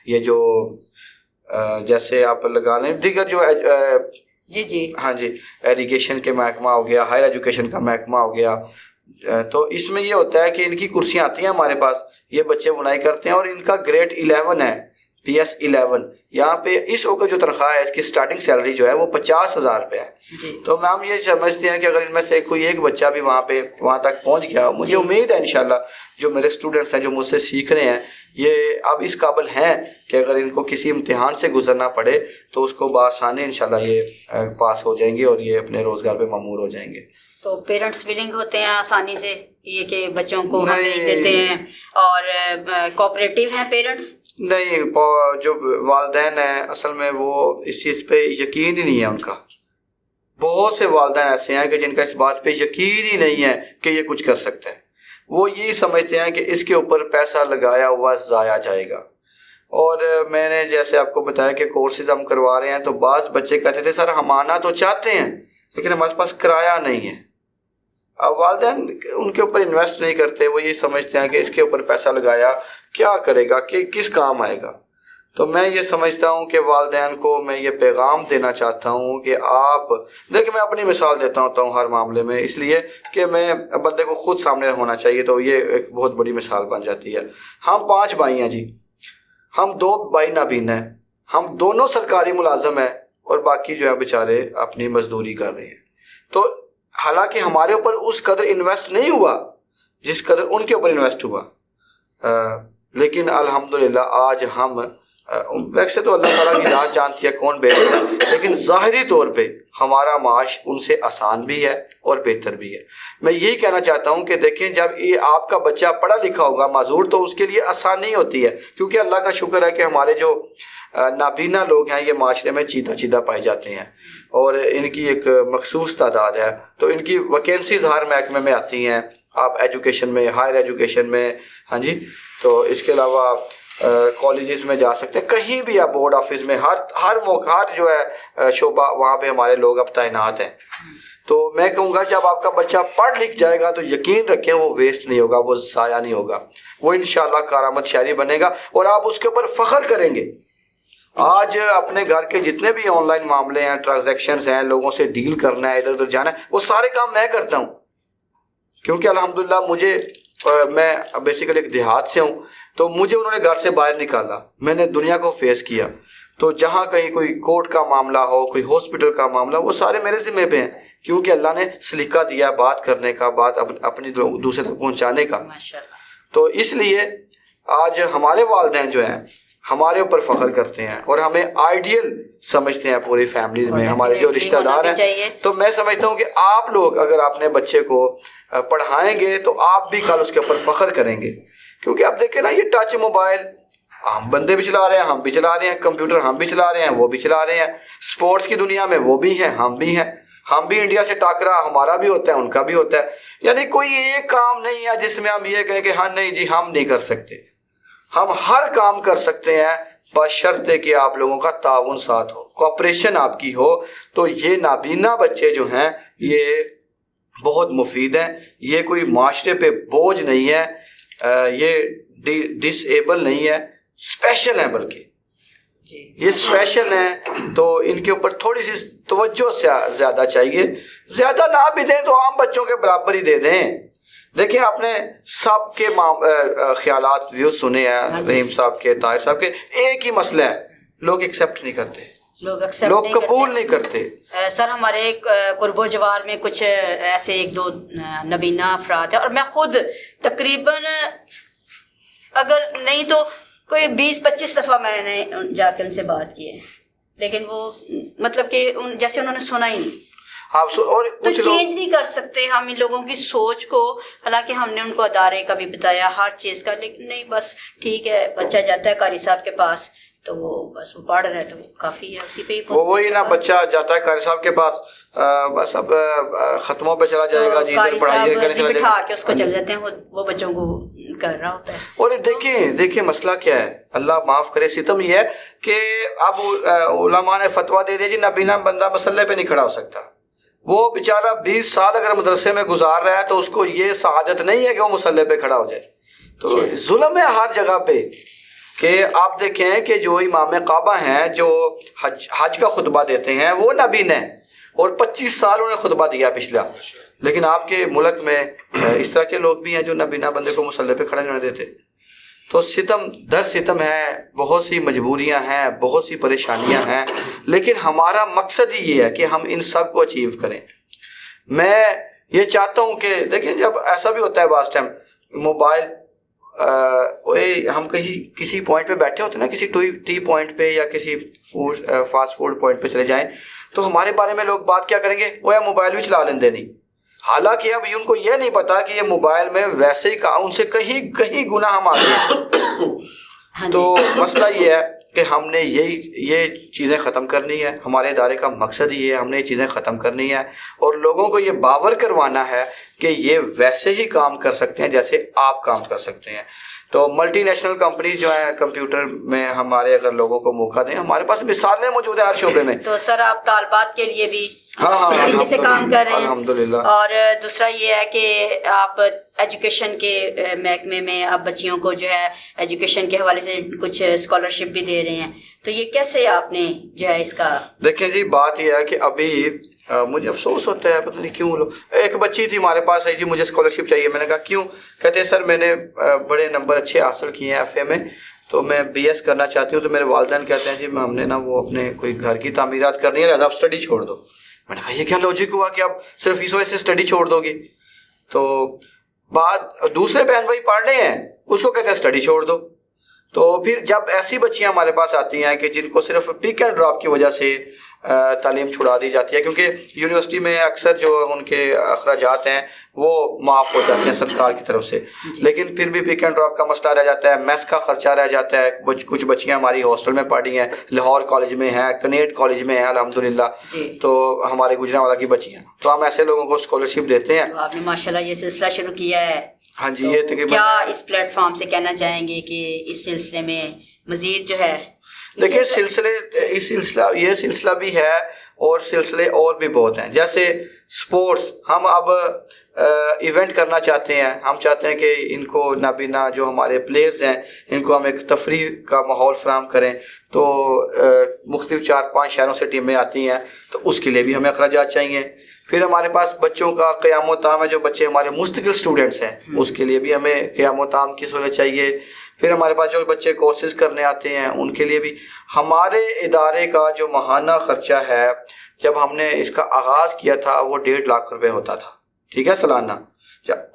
یہ جو جیسے آپ لگا لیں دیگر جو ہاں جی ایریگیشن کے محکمہ ہو گیا، ہائر ایجوکیشن کا محکمہ ہو گیا. تو اس میں یہ ہوتا ہے کہ ان کی کرسیاں آتی ہیں ہمارے پاس، یہ بچے بنائی کرتے ہیں اور ان کا گریڈ 11 ہے، PS 11. یہاں پہ اس وقت جو تنخواہ ہے اس کی سٹارٹنگ سیلری جو ہے وہ 50,000 روپے ہے. تو ہم یہ سمجھتے ہیں کہ اگر ان میں سے کوئی ایک بچہ بھی وہاں تک پہنچ گیا، مجھے امید ہے انشاءاللہ جو میرے اسٹوڈنٹس ہیں جو مجھ سے سیکھ رہے ہیں یہ اب اس قابل ہیں کہ اگر ان کو کسی امتحان سے گزرنا پڑے تو اس کو بآسانی انشاءاللہ یہ پاس ہو جائیں گے اور یہ اپنے روزگار پہ مامور ہو جائیں گے. تو پیرنٹس ولنگ ہوتے ہیں آسانی سے یہ کہ بچوں کو ہم بھیج دیتے ہیں، اور کوآپریٹیو ہیں پیرنٹس؟ نہیں، جو والدین ہیں اصل میں وہ اس چیز پہ یقین ہی نہیں ہے ان کا. بہت سے والدین ایسے ہیں کہ جن کا اس بات پہ یقین ہی نہیں ہے کہ یہ کچھ کر سکتا ہے. وہ یہی سمجھتے ہیں کہ اس کے اوپر پیسہ لگایا ہوا ضائع جائے گا. اور میں نے جیسے آپ کو بتایا کہ کورسز ہم کروا رہے ہیں تو بعض بچے کہتے تھے سر ہم آنا تو چاہتے ہیں لیکن ہمارے پاس کرایہ نہیں ہے. اب والدین ان کے اوپر انویسٹ نہیں کرتے، وہ یہ سمجھتے ہیں کہ اس کے اوپر پیسہ لگایا کیا کرے گا، کہ کس کام آئے گا. تو میں یہ سمجھتا ہوں کہ والدین کو میں یہ پیغام دینا چاہتا ہوں کہ آپ دیکھیں، میں اپنی مثال دیتا ہوں ہر معاملے میں، اس لیے کہ میں بندے کو خود سامنے ہونا چاہیے تو یہ ایک بہت بڑی مثال بن جاتی ہے. ہم 5 بھائی ہیں جی، ہم 2 بھائی نابینا ہیں، ہم دونوں سرکاری ملازم ہیں اور باقی جو ہے بیچارے اپنی مزدوری کر رہے ہیں. تو حالانکہ ہمارے اوپر اس قدر انویسٹ نہیں ہوا جس قدر ان کے اوپر انویسٹ ہوا، لیکن الحمدللہ آج ہم ویسے تو اللہ تعالیٰ کی ذات جانتی ہے کون بہتر ہے، لیکن ظاہری طور پہ ہمارا معاش ان سے آسان بھی ہے اور بہتر بھی ہے. میں یہی کہنا چاہتا ہوں کہ دیکھیں جب یہ آپ کا بچہ پڑھا لکھا ہوگا معذور تو اس کے لیے آسانی ہوتی ہے، کیونکہ اللہ کا شکر ہے کہ ہمارے جو نابینا لوگ ہیں یہ معاشرے میں چیدہ پائے جاتے ہیں اور ان کی ایک مخصوص تعداد ہے. تو ان کی ویکینسیز ہر محکمے میں آتی ہیں، آپ ایجوکیشن میں، ہائر ایجوکیشن میں، ہاں جی. تو اس کے علاوہ کالجز میں جا سکتے ہیں، کہیں بھی آپ بورڈ آفس میں، ہر جو ہے شعبہ وہاں پہ ہمارے لوگ اب تعینات ہیں. تو میں کہوں گا جب آپ کا بچہ پڑھ لکھ جائے گا تو یقین رکھیں وہ ویسٹ نہیں ہوگا، وہ ضائع نہیں ہوگا، وہ انشاءاللہ کارآمد شہری بنے گا اور آپ اس کے اوپر فخر کریں گے. آج اپنے گھر کے جتنے بھی آن لائن معاملے ہیں، ٹرانزیکشنز ہیں، لوگوں سے ڈیل کرنا ہے، ادھر ادھر جانا ہے، وہ سارے کام میں کرتا ہوں. کیونکہ الحمدللہ میں بیسیکلی ایک دیہات سے ہوں، تو مجھے انہوں نے گھر سے باہر نکالا، میں نے دنیا کو فیس کیا. تو جہاں کہیں کوئی کورٹ کا معاملہ ہو، کوئی ہاسپٹل کا معاملہ، وہ سارے میرے ذمہ پہ ہیں، کیونکہ اللہ نے سلیقہ دیا بات کرنے کا، بات اپنی دوسرے تک پہنچانے کا. تو اس لیے آج ہمارے والدین جو ہیں ہمارے اوپر فخر کرتے ہیں اور ہمیں آئیڈیل سمجھتے ہیں پوری فیملیز میں، ہمارے جو رشتہ دار ہیں. تو میں سمجھتا ہوں کہ آپ لوگ اگر اپنے بچے کو پڑھائیں گے تو آپ بھی کل اس کے اوپر فخر کریں گے. کیونکہ اب دیکھیں نا، یہ ٹچ موبائل ہم بندے بھی چلا رہے ہیں، ہم بھی چلا رہے ہیں، کمپیوٹر ہم بھی چلا رہے ہیں، وہ بھی چلا رہے ہیں، سپورٹس کی دنیا میں وہ بھی ہیں، ہم بھی ہیں، ہم بھی انڈیا سے ٹاکرا ہمارا بھی ہوتا ہے، ان کا بھی ہوتا ہے. یعنی کوئی ایک کام نہیں ہے جس میں ہم یہ کہیں کہ ہاں نہیں جی ہم نہیں کر سکتے. ہم ہر کام کر سکتے ہیں بشرطے کہ آپ لوگوں کا تعاون ساتھ ہو، کوآپریشن آپ کی ہو. تو یہ نابینا بچے جو ہیں یہ بہت مفید ہیں، یہ کوئی معاشرے پہ بوجھ نہیں ہے، یہ ڈس ایبل نہیں ہے، اسپیشل ہیں، بلکہ یہ اسپیشل ہیں. تو ان کے اوپر تھوڑی سی توجہ زیادہ چاہیے. زیادہ نہ بھی دیں تو عام بچوں کے برابر ہی دے دیں. دیکھیں آپ نے سب کے خیالات ویوز سنے ہیں، رحیم صاحب کے، طاہر صاحب کے. ایک ہی مسئلہ ہے، لوگ ایکسیپٹ نہیں کرتے، لوگ قبول نہیں کرتے. سر ہمارے قرب و جوار میں کچھ ایسے ایک دو نبینہ افراد ہیں، اور میں خود تقریباً اگر نہیں تو کوئی 20-25 دفعہ میں نے جا کے ان سے بات کی ہے، لیکن وہ مطلب کہ جیسے انہوں نے سنا ہی نہیں. اور تو چینج نہیں کر سکتے ہم ان لوگوں کی سوچ کو. حالانکہ ہم نے ان کو ادارے کا بھی بتایا، ہر چیز کا، لیکن نہیں، بس ٹھیک ہے بچہ جاتا ہے قاری صاحب کے پاس تو وہ بس وہ پڑھ رہے تو وہ کافی ہے، اسی پہ ہی وہی نا، بچہ جاتا ہے قاری صاحب کے پاس، بس اب ختموں پہ چلا جائے گا جی، ادھر پڑھائی کرنے چلا جائے گا، کے اس کو چل جاتے ہیں، وہ بچوں کو کر رہا ہوتا ہے. اور دیکھیں مسئلہ کیا ہے، اللہ معاف کرے، ستم یہ ہے کہ اب علماء نے فتویٰ دے دیا جی نابینا بندہ مسئلے پہ نہیں کھڑا ہو سکتا. وہ بیچارہ 20 سال اگر مدرسے میں گزار رہا ہے تو اس کو یہ سعادت نہیں ہے کہ وہ مسئلے پہ کھڑا ہو جائے. تو ظلم ہے ہر جگہ پہ. کہ آپ دیکھیں کہ جو امام کعبہ ہیں جو حج کا خطبہ دیتے ہیں وہ نابینا ہیں، اور 25 سال انہوں نے خطبہ دیا پچھلا. لیکن آپ کے ملک میں اس طرح کے لوگ بھی ہیں جو نابینا بندے کو مسئلے پہ کھڑا نہیں ہونے دیتے. تو ستم در ستم ہے، بہت سی مجبوریاں ہیں، بہت سی پریشانیاں ہیں، لیکن ہمارا مقصد ہی یہ ہے کہ ہم ان سب کو اچیو کریں. میں یہ چاہتا ہوں کہ دیکھیں جب ایسا بھی ہوتا ہے بعض ٹائم موبائل، ہم کہیں کسی پوائنٹ پہ بیٹھے ہوتے ہیں نا، کسی ٹی پوائنٹ پہ یا کسی فاسٹ فوڈ پوائنٹ پہ چلے جائیں تو ہمارے بارے میں لوگ بات کیا کریں گے، وہ یا موبائل بھی چلا لیندے نہیں. حالانکہ اب ان کو یہ نہیں پتا کہ یہ موبائل میں ویسے ہی ان سے کہیں گناہ ہم آتے ہیں. تو مسئلہ یہ ہے کہ ہم نے یہ چیزیں ختم کرنی ہے. ہمارے ادارے کا مقصد یہ ہے، ہم نے یہ چیزیں ختم کرنی ہے اور لوگوں کو یہ باور کروانا ہے کہ یہ ویسے ہی کام کر سکتے ہیں جیسے آپ کام کر سکتے ہیں. تو ملٹی نیشنل کمپنیز جو ہیں کمپیوٹر میں ہمارے اگر لوگوں کو موقع دیں، ہمارے پاس مثالیں موجود ہیں ہر شعبے میں. تو سر آپ طالبات کے لیے بھی ہاں طریقے سے کام کر رہے ہیں الحمدللہ. اور دوسرا یہ ہے کہ آپ ایجوکیشن کے محکمے میں آپ بچیوں کو جو ہے ایجوکیشن کے حوالے سے کچھ اسکالرشپ بھی دے رہے ہیں. تو یہ کیسے آپ نے جو ہے اس کا؟ دیکھیں جی بات یہ ہے کہ ابھی مجھے افسوس ہوتا ہے، پتہ نہیں کیوں. ایک بچی تھی ہمارے پاس آئی جی مجھے اسکالرشپ چاہیے. میں نے کہا کیوں؟ کہتے ہیں سر میں نے بڑے نمبر اچھے حاصل کیے ہیں ایف اے میں، تو میں بی ایس کرنا چاہتی ہوں. تو میرے والدین کہتے ہیں جی ہم نے نا وہ اپنے کوئی گھر کی تعمیرات کرنی ہے، لہٰذا آپ اسٹڈی چھوڑ دو. میں نے کہا یہ کیا لاجک ہوا کہ آپ صرف اس وجہ سے اسٹڈی چھوڑ دو گی؟ تو بعد دوسرے بہن بھائی پڑھ رہے ہیں اس کو کہتے ہیں اسٹڈی چھوڑ دو. تو پھر جب ایسی بچیاں ہمارے پاس آتی ہیں کہ جن کو صرف پک اینڈ ڈراپ کی وجہ سے تعلیم چھڑا دی جاتی ہے، کیونکہ یونیورسٹی میں اکثر جو ان کے اخراجات ہیں وہ معاف ہو جاتے ہیں سرکار کی طرف سے، لیکن پھر بھی پک اینڈ ڈراپ کا مسئلہ رہ جاتا ہے، میس کا خرچہ رہ جاتا ہے. کچھ بچیاں ہماری ہاسٹل میں پڑھی ہیں، لاہور کالج میں ہیں، کنیٹ کالج میں ہیں الحمدللہ، تو ہمارے گجرانوالہ کی بچیاں، تو ہم ایسے لوگوں کو اسکالرشپ دیتے ہیں. آپ نے ماشاءاللہ یہ سلسلہ شروع کیا ہے. ہاں جی، یہ تقریباً کیا اس پلیٹ فارم سے کہنا چاہیں گے کہ اس سلسلے میں مزید جو ہے؟ دیکھیں یہ سلسلہ بھی ہے اور سلسلے اور بھی بہت ہیں. جیسے سپورٹس، ہم اب ایونٹ کرنا چاہتے ہیں، ہم چاہتے ہیں کہ ان کو نابینا جو ہمارے پلیئرز ہیں ان کو ہم ایک تفریح کا ماحول فراہم کریں. تو مختلف 4-5 شہروں سے ٹیمیں آتی ہیں، تو اس کے لیے بھی ہمیں اخراجات چاہیے. پھر ہمارے پاس بچوں کا قیام و طعام ہے، جو بچے ہمارے مستقل اسٹوڈنٹس ہیں اس کے لیے بھی ہمیں قیام و طعام کی سہولت چاہیے. پھر ہمارے پاس جو بچے کورسز کرنے آتے ہیں ان کے لیے بھی. ہمارے ادارے کا جو ماہانہ خرچہ ہے، جب ہم نے اس کا آغاز کیا تھا وہ 1.5 لاکھ روپے ہوتا تھا، ٹھیک ہے، سالانہ،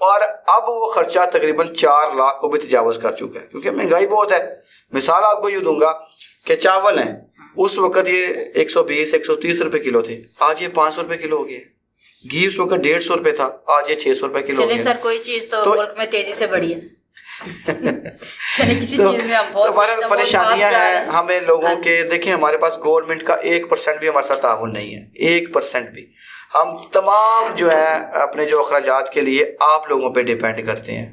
اور اب وہ خرچہ تقریباً 4 لاکھ کو بھی تجاوز کر چکا ہے، کیونکہ مہنگائی بہت ہے. مثال آپ کو یوں دوں گا کہ چاول ہیں، اس وقت یہ 120-130 روپے کلو تھے، آج یہ 500 روپے کلو ہو گئے. گھی اس وقت 150 روپے تھا، آج یہ 600 روپے کلو ہو گیا. چلے سر، کوئی چیز تو ملک میں تیزی سے بڑھی ہے. کسی چیز میں ہمارے پریشانیاں ہیں ہمیں لوگوں کے. دیکھیں ہمارے پاس گورنمنٹ کا 1% بھی ہمارے ساتھ تعاون نہیں ہے، 1% بھی. ہم تمام جو ہے اپنے جو اخراجات کے لیے آپ لوگوں پہ ڈیپینڈ کرتے ہیں،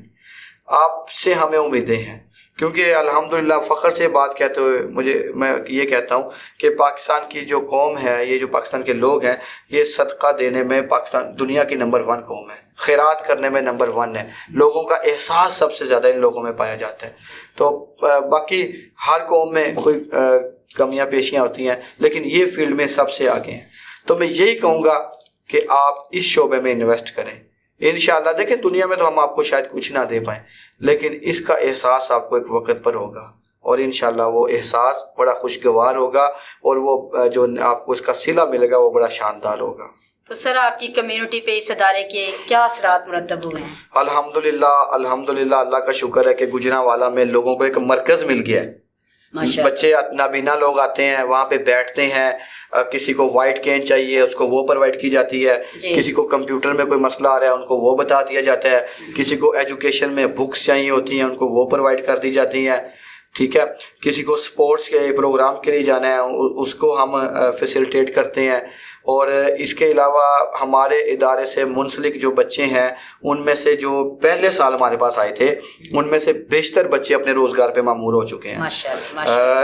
آپ سے ہمیں امیدیں ہیں. کیونکہ الحمدللہ فخر سے بات کہتے ہوئے میں یہ کہتا ہوں کہ پاکستان کی جو قوم ہے، یہ جو پاکستان کے لوگ ہیں، یہ صدقہ دینے میں پاکستان دنیا کی نمبر 1 قوم ہے، خیرات کرنے میں نمبر 1 ہے. لوگوں کا احساس سب سے زیادہ ان لوگوں میں پایا جاتا ہے. تو باقی ہر قوم میں کوئی کمیاں پیشیاں ہوتی ہیں، لیکن یہ فیلڈ میں سب سے آگے ہیں. تو میں یہی کہوں گا کہ آپ اس شعبے میں انویسٹ کریں. انشاءاللہ دیکھیں دنیا میں تو ہم آپ کو شاید کچھ نہ دے پائیں، لیکن اس کا احساس آپ کو ایک وقت پر ہوگا، اور انشاءاللہ وہ احساس بڑا خوشگوار ہوگا، اور وہ جو آپ کو اس کا صلہ ملے گا وہ بڑا شاندار ہوگا. تو سر آپ کی کمیونٹی پہ اس ادارے کے کیا اثرات مرتب ہوئے ہیں؟ الحمدللہ اللہ کا شکر ہے کہ گجرانوالہ میں لوگوں کو ایک مرکز مل گیا ہے. بچے نابینا لوگ آتے ہیں، وہاں پہ بیٹھتے ہیں، کسی کو وائٹ کین چاہیے اس کو وہ پرووائڈ کی جاتی ہے، کسی کو کمپیوٹر میں کوئی مسئلہ آ رہا ہے ان کو وہ بتا دیا جاتا ہے، کسی کو ایجوکیشن میں بکس چاہیے ہوتی ہیں ان کو وہ پرووائڈ کر دی جاتی ہیں، ٹھیک ہے، کسی کو سپورٹس کے پروگرام کے لیے جانا ہے اس کو ہم فیسیلیٹیٹ کرتے ہیں. اور اس کے علاوہ ہمارے ادارے سے منسلک جو بچے ہیں ان میں سے جو پہلے سال ہمارے پاس آئے تھے ان میں سے بیشتر بچے اپنے روزگار پہ مامور ہو چکے ہیں.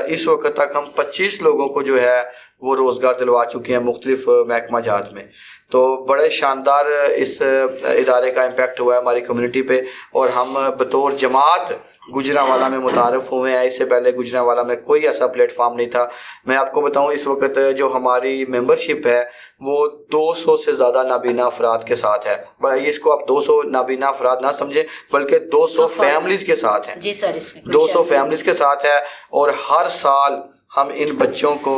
اس وقت تک ہم 25 لوگوں کو جو ہے وہ روزگار دلوا چکے ہیں مختلف محکمہ جات میں. تو بڑے شاندار اس ادارے کا امپیکٹ ہوا ہے ہماری کمیونٹی پہ، اور ہم بطور جماعت گجرانوالہ میں متعارف ہوئے ہیں. اس سے پہلے گجرانوالہ میں کوئی ایسا پلیٹ فارم نہیں تھا. میں آپ کو بتاؤں اس وقت جو ہماری ممبرشپ ہے وہ 200 سے زیادہ نابینا افراد کے ساتھ ہے. اس کو آپ 200 نابینا افراد نہ سمجھیں بلکہ 200 فیملیز کے ساتھ ہیں. جی سر، اس میں 200 فیملیز کے ساتھ ہے. اور ہر سال ہم ان بچوں کو،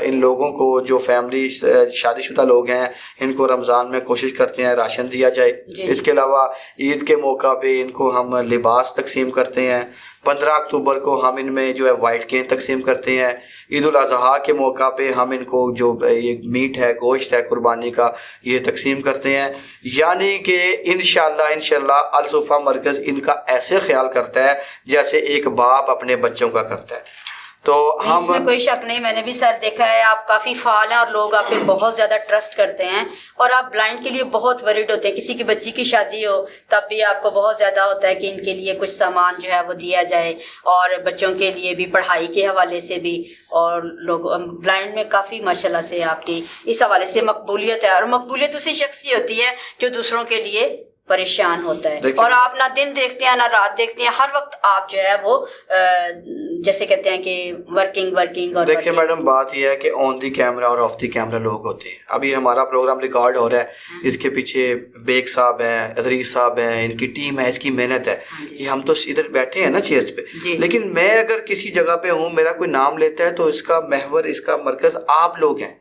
ان لوگوں کو جو فیملی شادی شدہ لوگ ہیں ان کو رمضان میں کوشش کرتے ہیں راشن دیا جائے. اس کے علاوہ عید کے موقع پہ ان کو ہم لباس تقسیم کرتے ہیں. 15 اکتوبر کو ہم ان میں جو ہے وائٹ کین تقسیم کرتے ہیں. عید الاضحیٰ کے موقع پہ ہم ان کو جو یہ میٹ ہے، گوشت ہے قربانی کا، یہ تقسیم کرتے ہیں. یعنی کہ انشاءاللہ الصفا مرکز ان کا ایسے خیال کرتا ہے جیسے ایک باپ اپنے بچوں کا کرتا ہے. تو ہم اس میں کوئی شک نہیں، میں نے بھی سر دیکھا ہے آپ کافی فعال ہیں اور لوگ آپ پہ بہت زیادہ ٹرسٹ کرتے ہیں، اور آپ بلائنڈ کے لیے بہت وریڈ ہوتے ہیں. کسی کی بچی کی شادی ہو تب بھی آپ کو بہت زیادہ ہوتا ہے کہ ان کے لیے کچھ سامان جو ہے وہ دیا جائے، اور بچوں کے لیے بھی پڑھائی کے حوالے سے بھی. اور لوگ بلائنڈ میں کافی ماشاءاللہ سے آپ کی اس حوالے سے مقبولیت ہے، اور مقبولیت اسی شخص کی ہوتی ہے جو دوسروں کے لیے پریشان ہوتا ہے. اور آپ نہ دن دیکھتے ہیں نہ رات دیکھتے ہیں، ہر وقت آپ جو ہے وہ جیسے کہتے ہیں کہ ورکنگ. اور دیکھیں میڈم، بات یہ ہے کہ آن دی کیمرہ اور آف دی کیمرہ لوگ ہوتے ہیں. ابھی ہمارا پروگرام ریکارڈ ہو رہا ہے، اس کے پیچھے بیگ صاحب ہیں، ادریس صاحب ہیں، ان کی ٹیم ہے، اس کی محنت ہے. یہ ہم تو ادھر بیٹھے ہیں نا چیئرز پہ، لیکن میں اگر کسی جگہ پہ ہوں، میرا کوئی نام لیتا ہے تو اس کا محور، اس کا مرکز آپ لوگ ہیں.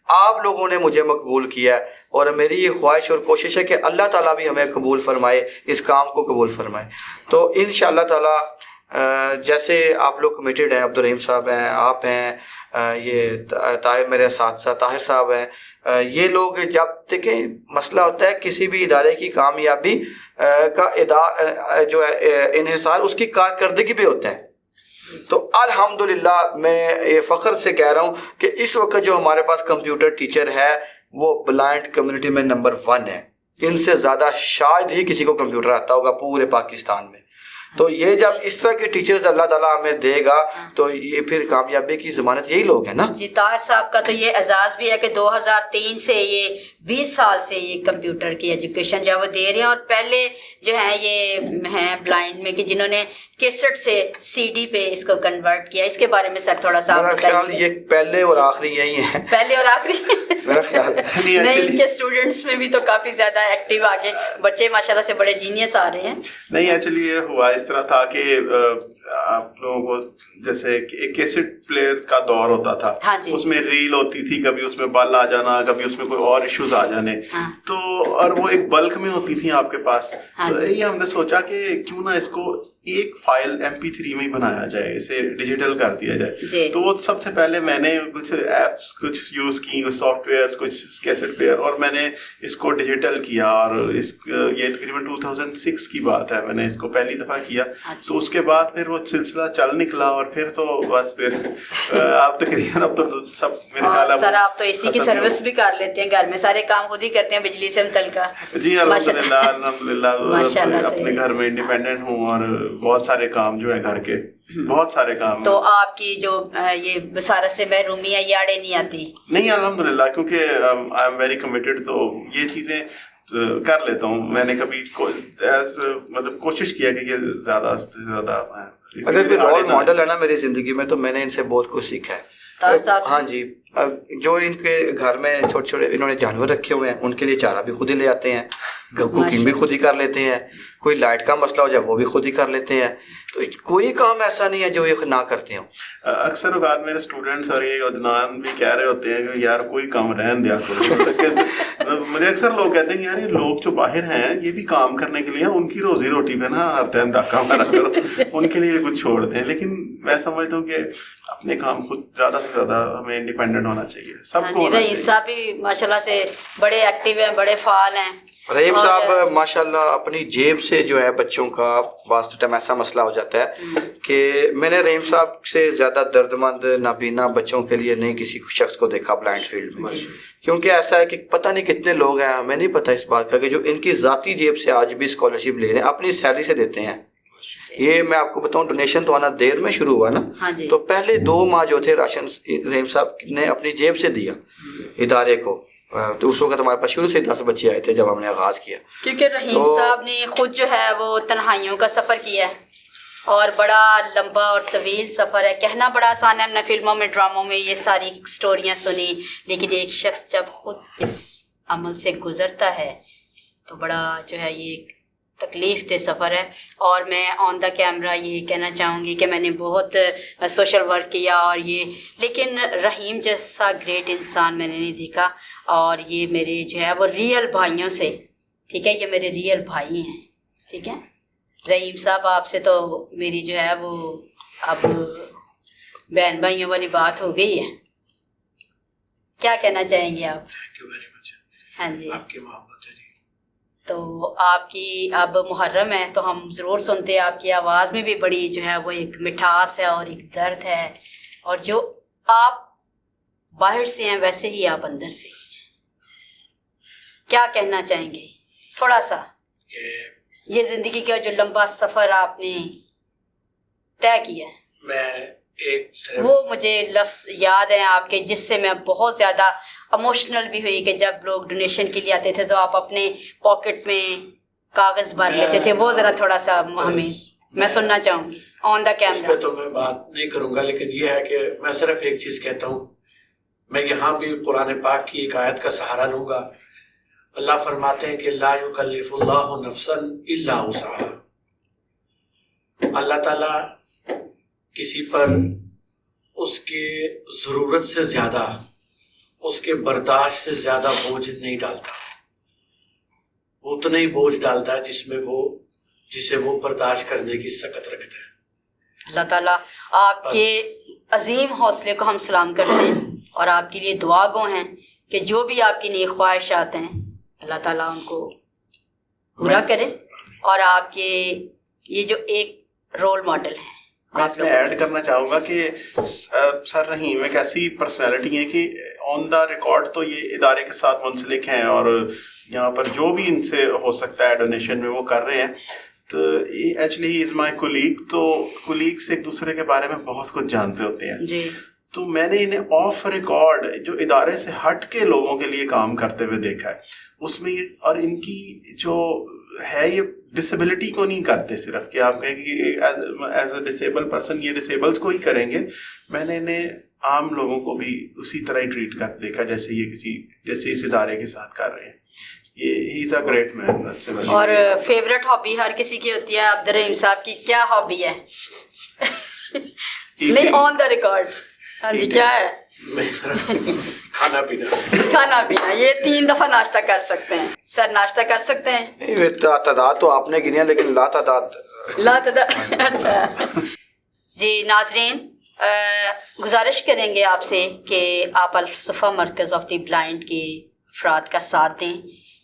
آپ لوگوں نے مجھے مقبول کیا ہے، اور میری یہ خواہش اور کوشش ہے کہ اللہ تعالیٰ بھی ہمیں قبول فرمائے، اس کام کو قبول فرمائے. تو انشاءاللہ تعالیٰ جیسے آپ لوگ کمیٹیڈ ہیں، عبدالرحیم صاحب ہیں، آپ ہیں، یہ طاہر میرے ساتھ طاہر صاحب ہیں، یہ لوگ جب دیکھیں مسئلہ ہوتا ہے کسی بھی ادارے کی کامیابی کا جو ہے انحصار اس کی کارکردگی پہ ہوتا ہے. تو الحمدللہ میں یہ فخر سے کہہ رہا ہوں کہ اس وقت جو ہمارے پاس کمپیوٹر ٹیچر ہے وہ بلائنڈ کمیونٹی میں نمبر 1 ہے. ان سے زیادہ شاید ہی کسی کو کمپیوٹر آتا ہوگا پورے پاکستان میں. تو یہ جب اس طرح کے ٹیچرز اللہ تعالیٰ ہمیں دے گا تو یہ پھر کامیابی کی ضمانت یہی لوگ ہیں نا. جی طاہر صاحب کا تو یہ اعزاز بھی ہے کہ 2003 سے یہ 20 سال سے یہ کمپیوٹر کی ایجوکیشن جو ہے وہ دے رہے ہیں. اور پہلے جو ہیں یہ ہیں بلائنڈ میں کہ جنہوں نے کیسٹ سے سی ڈی پہ اس کو کنورٹ کیا. اس کے بارے میں سر تھوڑا سا میرا خیال یہ پہلے اور آخری یہی ہے. پہلے اور آخری میرا خیال نہیں ان کے اسٹوڈنٹس میں بھی تو کافی زیادہ ایکٹیو آگے بچے ماشاءاللہ سے بڑے جینیس آ رہے ہیں. نہیں ایکچولی یہ ہوا اس طرح تھا کہ آپ لوگوں کو جیسے ایک کیسٹ پلیئر کا دور ہوتا تھا, اس میں ریل ہوتی تھی, کبھی اس میں بل آ جانا, کبھی اس میں کوئی اور ایشوز آ جانے, تو اور وہ ایک بلک میں ہوتی تھی آپ کے پاس. تو یہ ہم نے سوچا کہ کیوں نہ اس کو ایک فائل MP3 میں ہی بنایا جائے, اسے ڈیجیٹل کر دیا جائے. تو وہ سب سے پہلے میں نے کچھ ایپس کچھ یوز کی, کچھ سافٹ ویئرس, کچھ کیسٹ پلیئر, اور میں نے اس کو ڈیجیٹل کیا. اور یہ تقریباً 2006 کی بات ہے, میں نے اس کو پہلی دفعہ کیا. تو اس کے بعد پھر وہ سلسلہ چل نکلا, اور پھر تو بس پھر آپ تقریباً اب تو سب میرے خیال سر آپ تو اسی کی سروس بھی کر لیتے ہیں, گھر میں سارے کام خود ہی کرتے ہیں بجلی سے متعلقہ. جی الحمدللہ اپنے گھر میں انڈیپینڈنٹ ہوں, اور بہت سارے کام جو ہے گھر کے بہت سارے کام. تو آپ کی جو یہ بصارت سے محرومی ہے یہ آڑے نہیں آتی؟ نہیں الحمدللہ, کیونکہ آئی ایم ویری کمیٹیڈ, تو یہ چیزیں کر لیتا ہوں. میں نے کبھی مطلب کوشش کیا کہ یہ زیادہ سے زیادہ اگر کوئی رول ماڈل ہے نا میری زندگی میں, تو میں نے ان سے بہت کچھ سیکھا ہے. ہاں جی, جو ان کے گھر میں چھوٹے چھوٹے انہوں نے جانور رکھے ہوئے ہیں, ان کے لیے چارہ بھی خود ہی لے آتے ہیں, کوکنگ بھی خود ہی کر لیتے ہیں, کوئی لائٹ کا مسئلہ ہو جائے وہ بھی خود ہی کر لیتے ہیں. تو کوئی کام ایسا نہیں ہے جو یہ نہ کرتے ہوں. اکثر اوقات میرے اسٹوڈنٹس اور یہ عدنان بھی کہہ رہے ہوتے ہیں کہ یار کوئی کام رہن دیا کرو. مجھے اکثر لوگ کہتے ہیں کہ یار یہ لوگ جو باہر ہیں یہ بھی کام کرنے کے لیے, ان کی روزی روٹی پہ نا ہر ٹائم ڈاکہ مارا کرو, ان کے لیے کچھ چھوڑ دیں. لیکن میں سمجھتا ہوں کہ اپنے کام خود زیادہ سے زیادہ ہمیں انڈیپینڈنٹ ہونا چاہیے, سب کو. رحیم صاحب بھی ماشاءاللہ سے بڑے ایکٹیو ہیں, بڑے فعال ہیں. رحیم صاحب ماشاءاللہ اپنی جیب سے جو ہے بچوں کا بعض ٹائم ایسا مسئلہ ہو جاتا ہے کہ میں نے رحیم صاحب سے زیادہ درد مند نابینا بچوں کے لیے نہیں کسی شخص کو دیکھا بلائنڈ فیلڈ میں. کیونکہ ایسا ہے کہ پتہ نہیں کتنے لوگ ہیں, ہمیں نہیں پتہ اس بات کا, کہ جو ان کی ذاتی جیب سے آج بھی اسکالرشپ لے رہے ہیں, اپنی سیلری سے دیتے ہیں. یہ میں آپ کو بتاؤں ڈونیشن تو آنا دیر میں شروع ہوا نا, تو پہلے 2 ماہ جو تھے راشن رحیم صاحب نے اپنی جیب سے دیا ادارے کو. تو اس وقت ہمارے پاس شروع سے 10 بچے آئے تھے جب ہم نے آغاز کیا. کیونکہ رحیم صاحب نے خود جو ہے وہ تنہائیوں کا سفر کیا ہے, اور بڑا لمبا اور طویل سفر ہے. کہنا بڑا آسان ہے, ہم نے فلموں میں ڈراموں میں یہ ساری سٹوریاں سنی, لیکن ایک شخص جب خود اس عمل سے گزرتا ہے تو بڑا جو ہے یہ تکلیف دہ سفر ہے. اور میں آن دا کیمرہ یہ کہنا چاہوں گی کہ میں نے بہت سوشل ورک کیا اور یہ, لیکن رحیم جیسا گریٹ انسان میں نے نہیں دیکھا. اور یہ میرے جو ہے وہ ریئل بھائیوں سے, ٹھیک ہے, یہ میرے ریئل بھائی ہیں, ٹھیک ہے. رحیم صاحب آپ سے تو میری جو ہے وہ اب بہن بھائیوں والی بات ہو گئی ہے. کیا کہنا چاہیں گے آپ؟ Thank you very much. ہاں جی, آپ کی محبت ہے. تو آپ کی اب محرم ہے تو ہم ضرور سنتے ہیں, آپ کی آواز میں بھی بڑی جو ہے وہ ایک مٹھاس ہے اور ایک درد ہے, اور جو آپ باہر سے ہیں ویسے ہی آپ اندر سے. کیا کہنا چاہیں گے تھوڑا سا, یہ زندگی کا جو لمبا سفر آپ نے طے کیا ہے؟ میں ایک وہ مجھے لفظ یاد ہیں آپ کے جس سے میں بہت زیادہ اموشنل بھی ہوئی, کہ جب لوگ ڈونیشن کے لیے آتے تھے تو آپ اپنے پاکٹ میں کاغذ بھر لیتے تھے, وہ ذرا تھوڑا سا ہمیں میں سننا چاہوں گی آن دا کیمرہ. اس پہ تو میں بات نہیں کروں گا, لیکن یہ ہے کہ میں صرف ایک چیز کہتا ہوں, میں یہاں بھی قرآن پاک کی ایک آیت کا سہارا لوں گا. اللہ فرماتے ہیں کہ لا یکلف اللہ نفسا الا وسعها. اللہ تعالیٰ کسی پر اس کے ضرورت سے زیادہ, اس کے برداشت سے زیادہ بوجھ نہیں ڈالتا. وہ اتنا ہی بوجھ ڈالتا ہے جسے وہ برداشت کرنے کی سکت رکھتا ہے. اللہ تعالیٰ آپ کے عظیم حوصلے کو ہم سلام کرتے ہیں اور آپ کے لیے دعا گو ہیں کہ جو بھی آپ کی نیک خواہشات ہیں اللہ تعالیٰ ان کو پورا کرے، اور آپ کے یہ جو ایک رول ماڈل ہیں. میں اس میں ایڈ کرنا چاہوں گا کہ سر رحیم ایک ایسی پرسنالٹی ہے کہ آن دا ریکارڈ تو یہ ادارے کے ساتھ منسلک ہیں اور یہاں پر جو بھی ان سے ہو سکتا ہے ڈونیشن میں وہ کر رہے ہیں. تو actually he is my colleague, تو کولیگس ایک دوسرے کے بارے میں بہت کچھ جانتے ہوتے ہیں جی. تو میں نے انہیں آف ریکارڈ جو ادارے سے ہٹ کے لوگوں کے لیے کام کرتے ہوئے دیکھا ہے اس میں. اور ان کی جو ہے یہ ڈسیبلٹی کو نہیں کرتے صرف کہ آپ کہیں کہ ایز اے ڈسیبل پرسن یہ ڈسیبلس کو ہی کریں گے. میں نے انہیں عام لوگوں کو بھی اسی طرح ہی ٹریٹ کر دیکھا جیسے یہ جیسے اس ادارے کے ساتھ کر رہے ہیں. یہ ہی از اے گریٹ مین. اور فیوریٹ ہابی ہر کسی کی ہوتی ہے. عبدالرحیم صاحب کی کیا ہابی ہے؟ نہیں آن دا ریکارڈ. ہاں جی کیا ہے؟ کھانا پینا. کھانا پینا. یہ 3 دفعہ ناشتہ کر سکتے ہیں. سر ناشتہ کر سکتے ہیں؟ تعداد تو آپ نے گنیا لیکن لا تعداد. اچھا جی. ناظرین گزارش کریں گے آپ سے کہ آپ الصفا مرکز آف دی بلائنڈ کے افراد کا ساتھ دیں.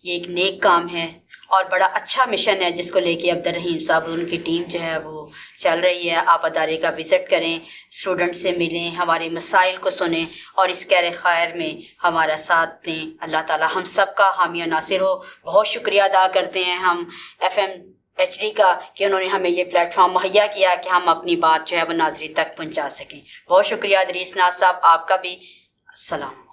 یہ ایک نیک کام ہے اور بڑا اچھا مشن ہے جس کو لے کے عبدالرحیم صاحب ان کی ٹیم جو ہے وہ چل رہی ہے. آپ ادارے کا وزٹ کریں، اسٹوڈنٹ سے ملیں، ہمارے مسائل کو سنیں اور اس کہر خیر میں ہمارا ساتھ دیں. اللہ تعالی ہم سب کا حامی و ناصر ہو. بہت شکریہ ادا کرتے ہیں ہم FMHD کا کہ انہوں نے ہمیں یہ پلیٹ فارم مہیا کیا کہ ہم اپنی بات جو ہے وہ ناظرین تک پہنچا سکیں. بہت شکریہ ادریس ناز صاحب آپ کا بھی. السلام.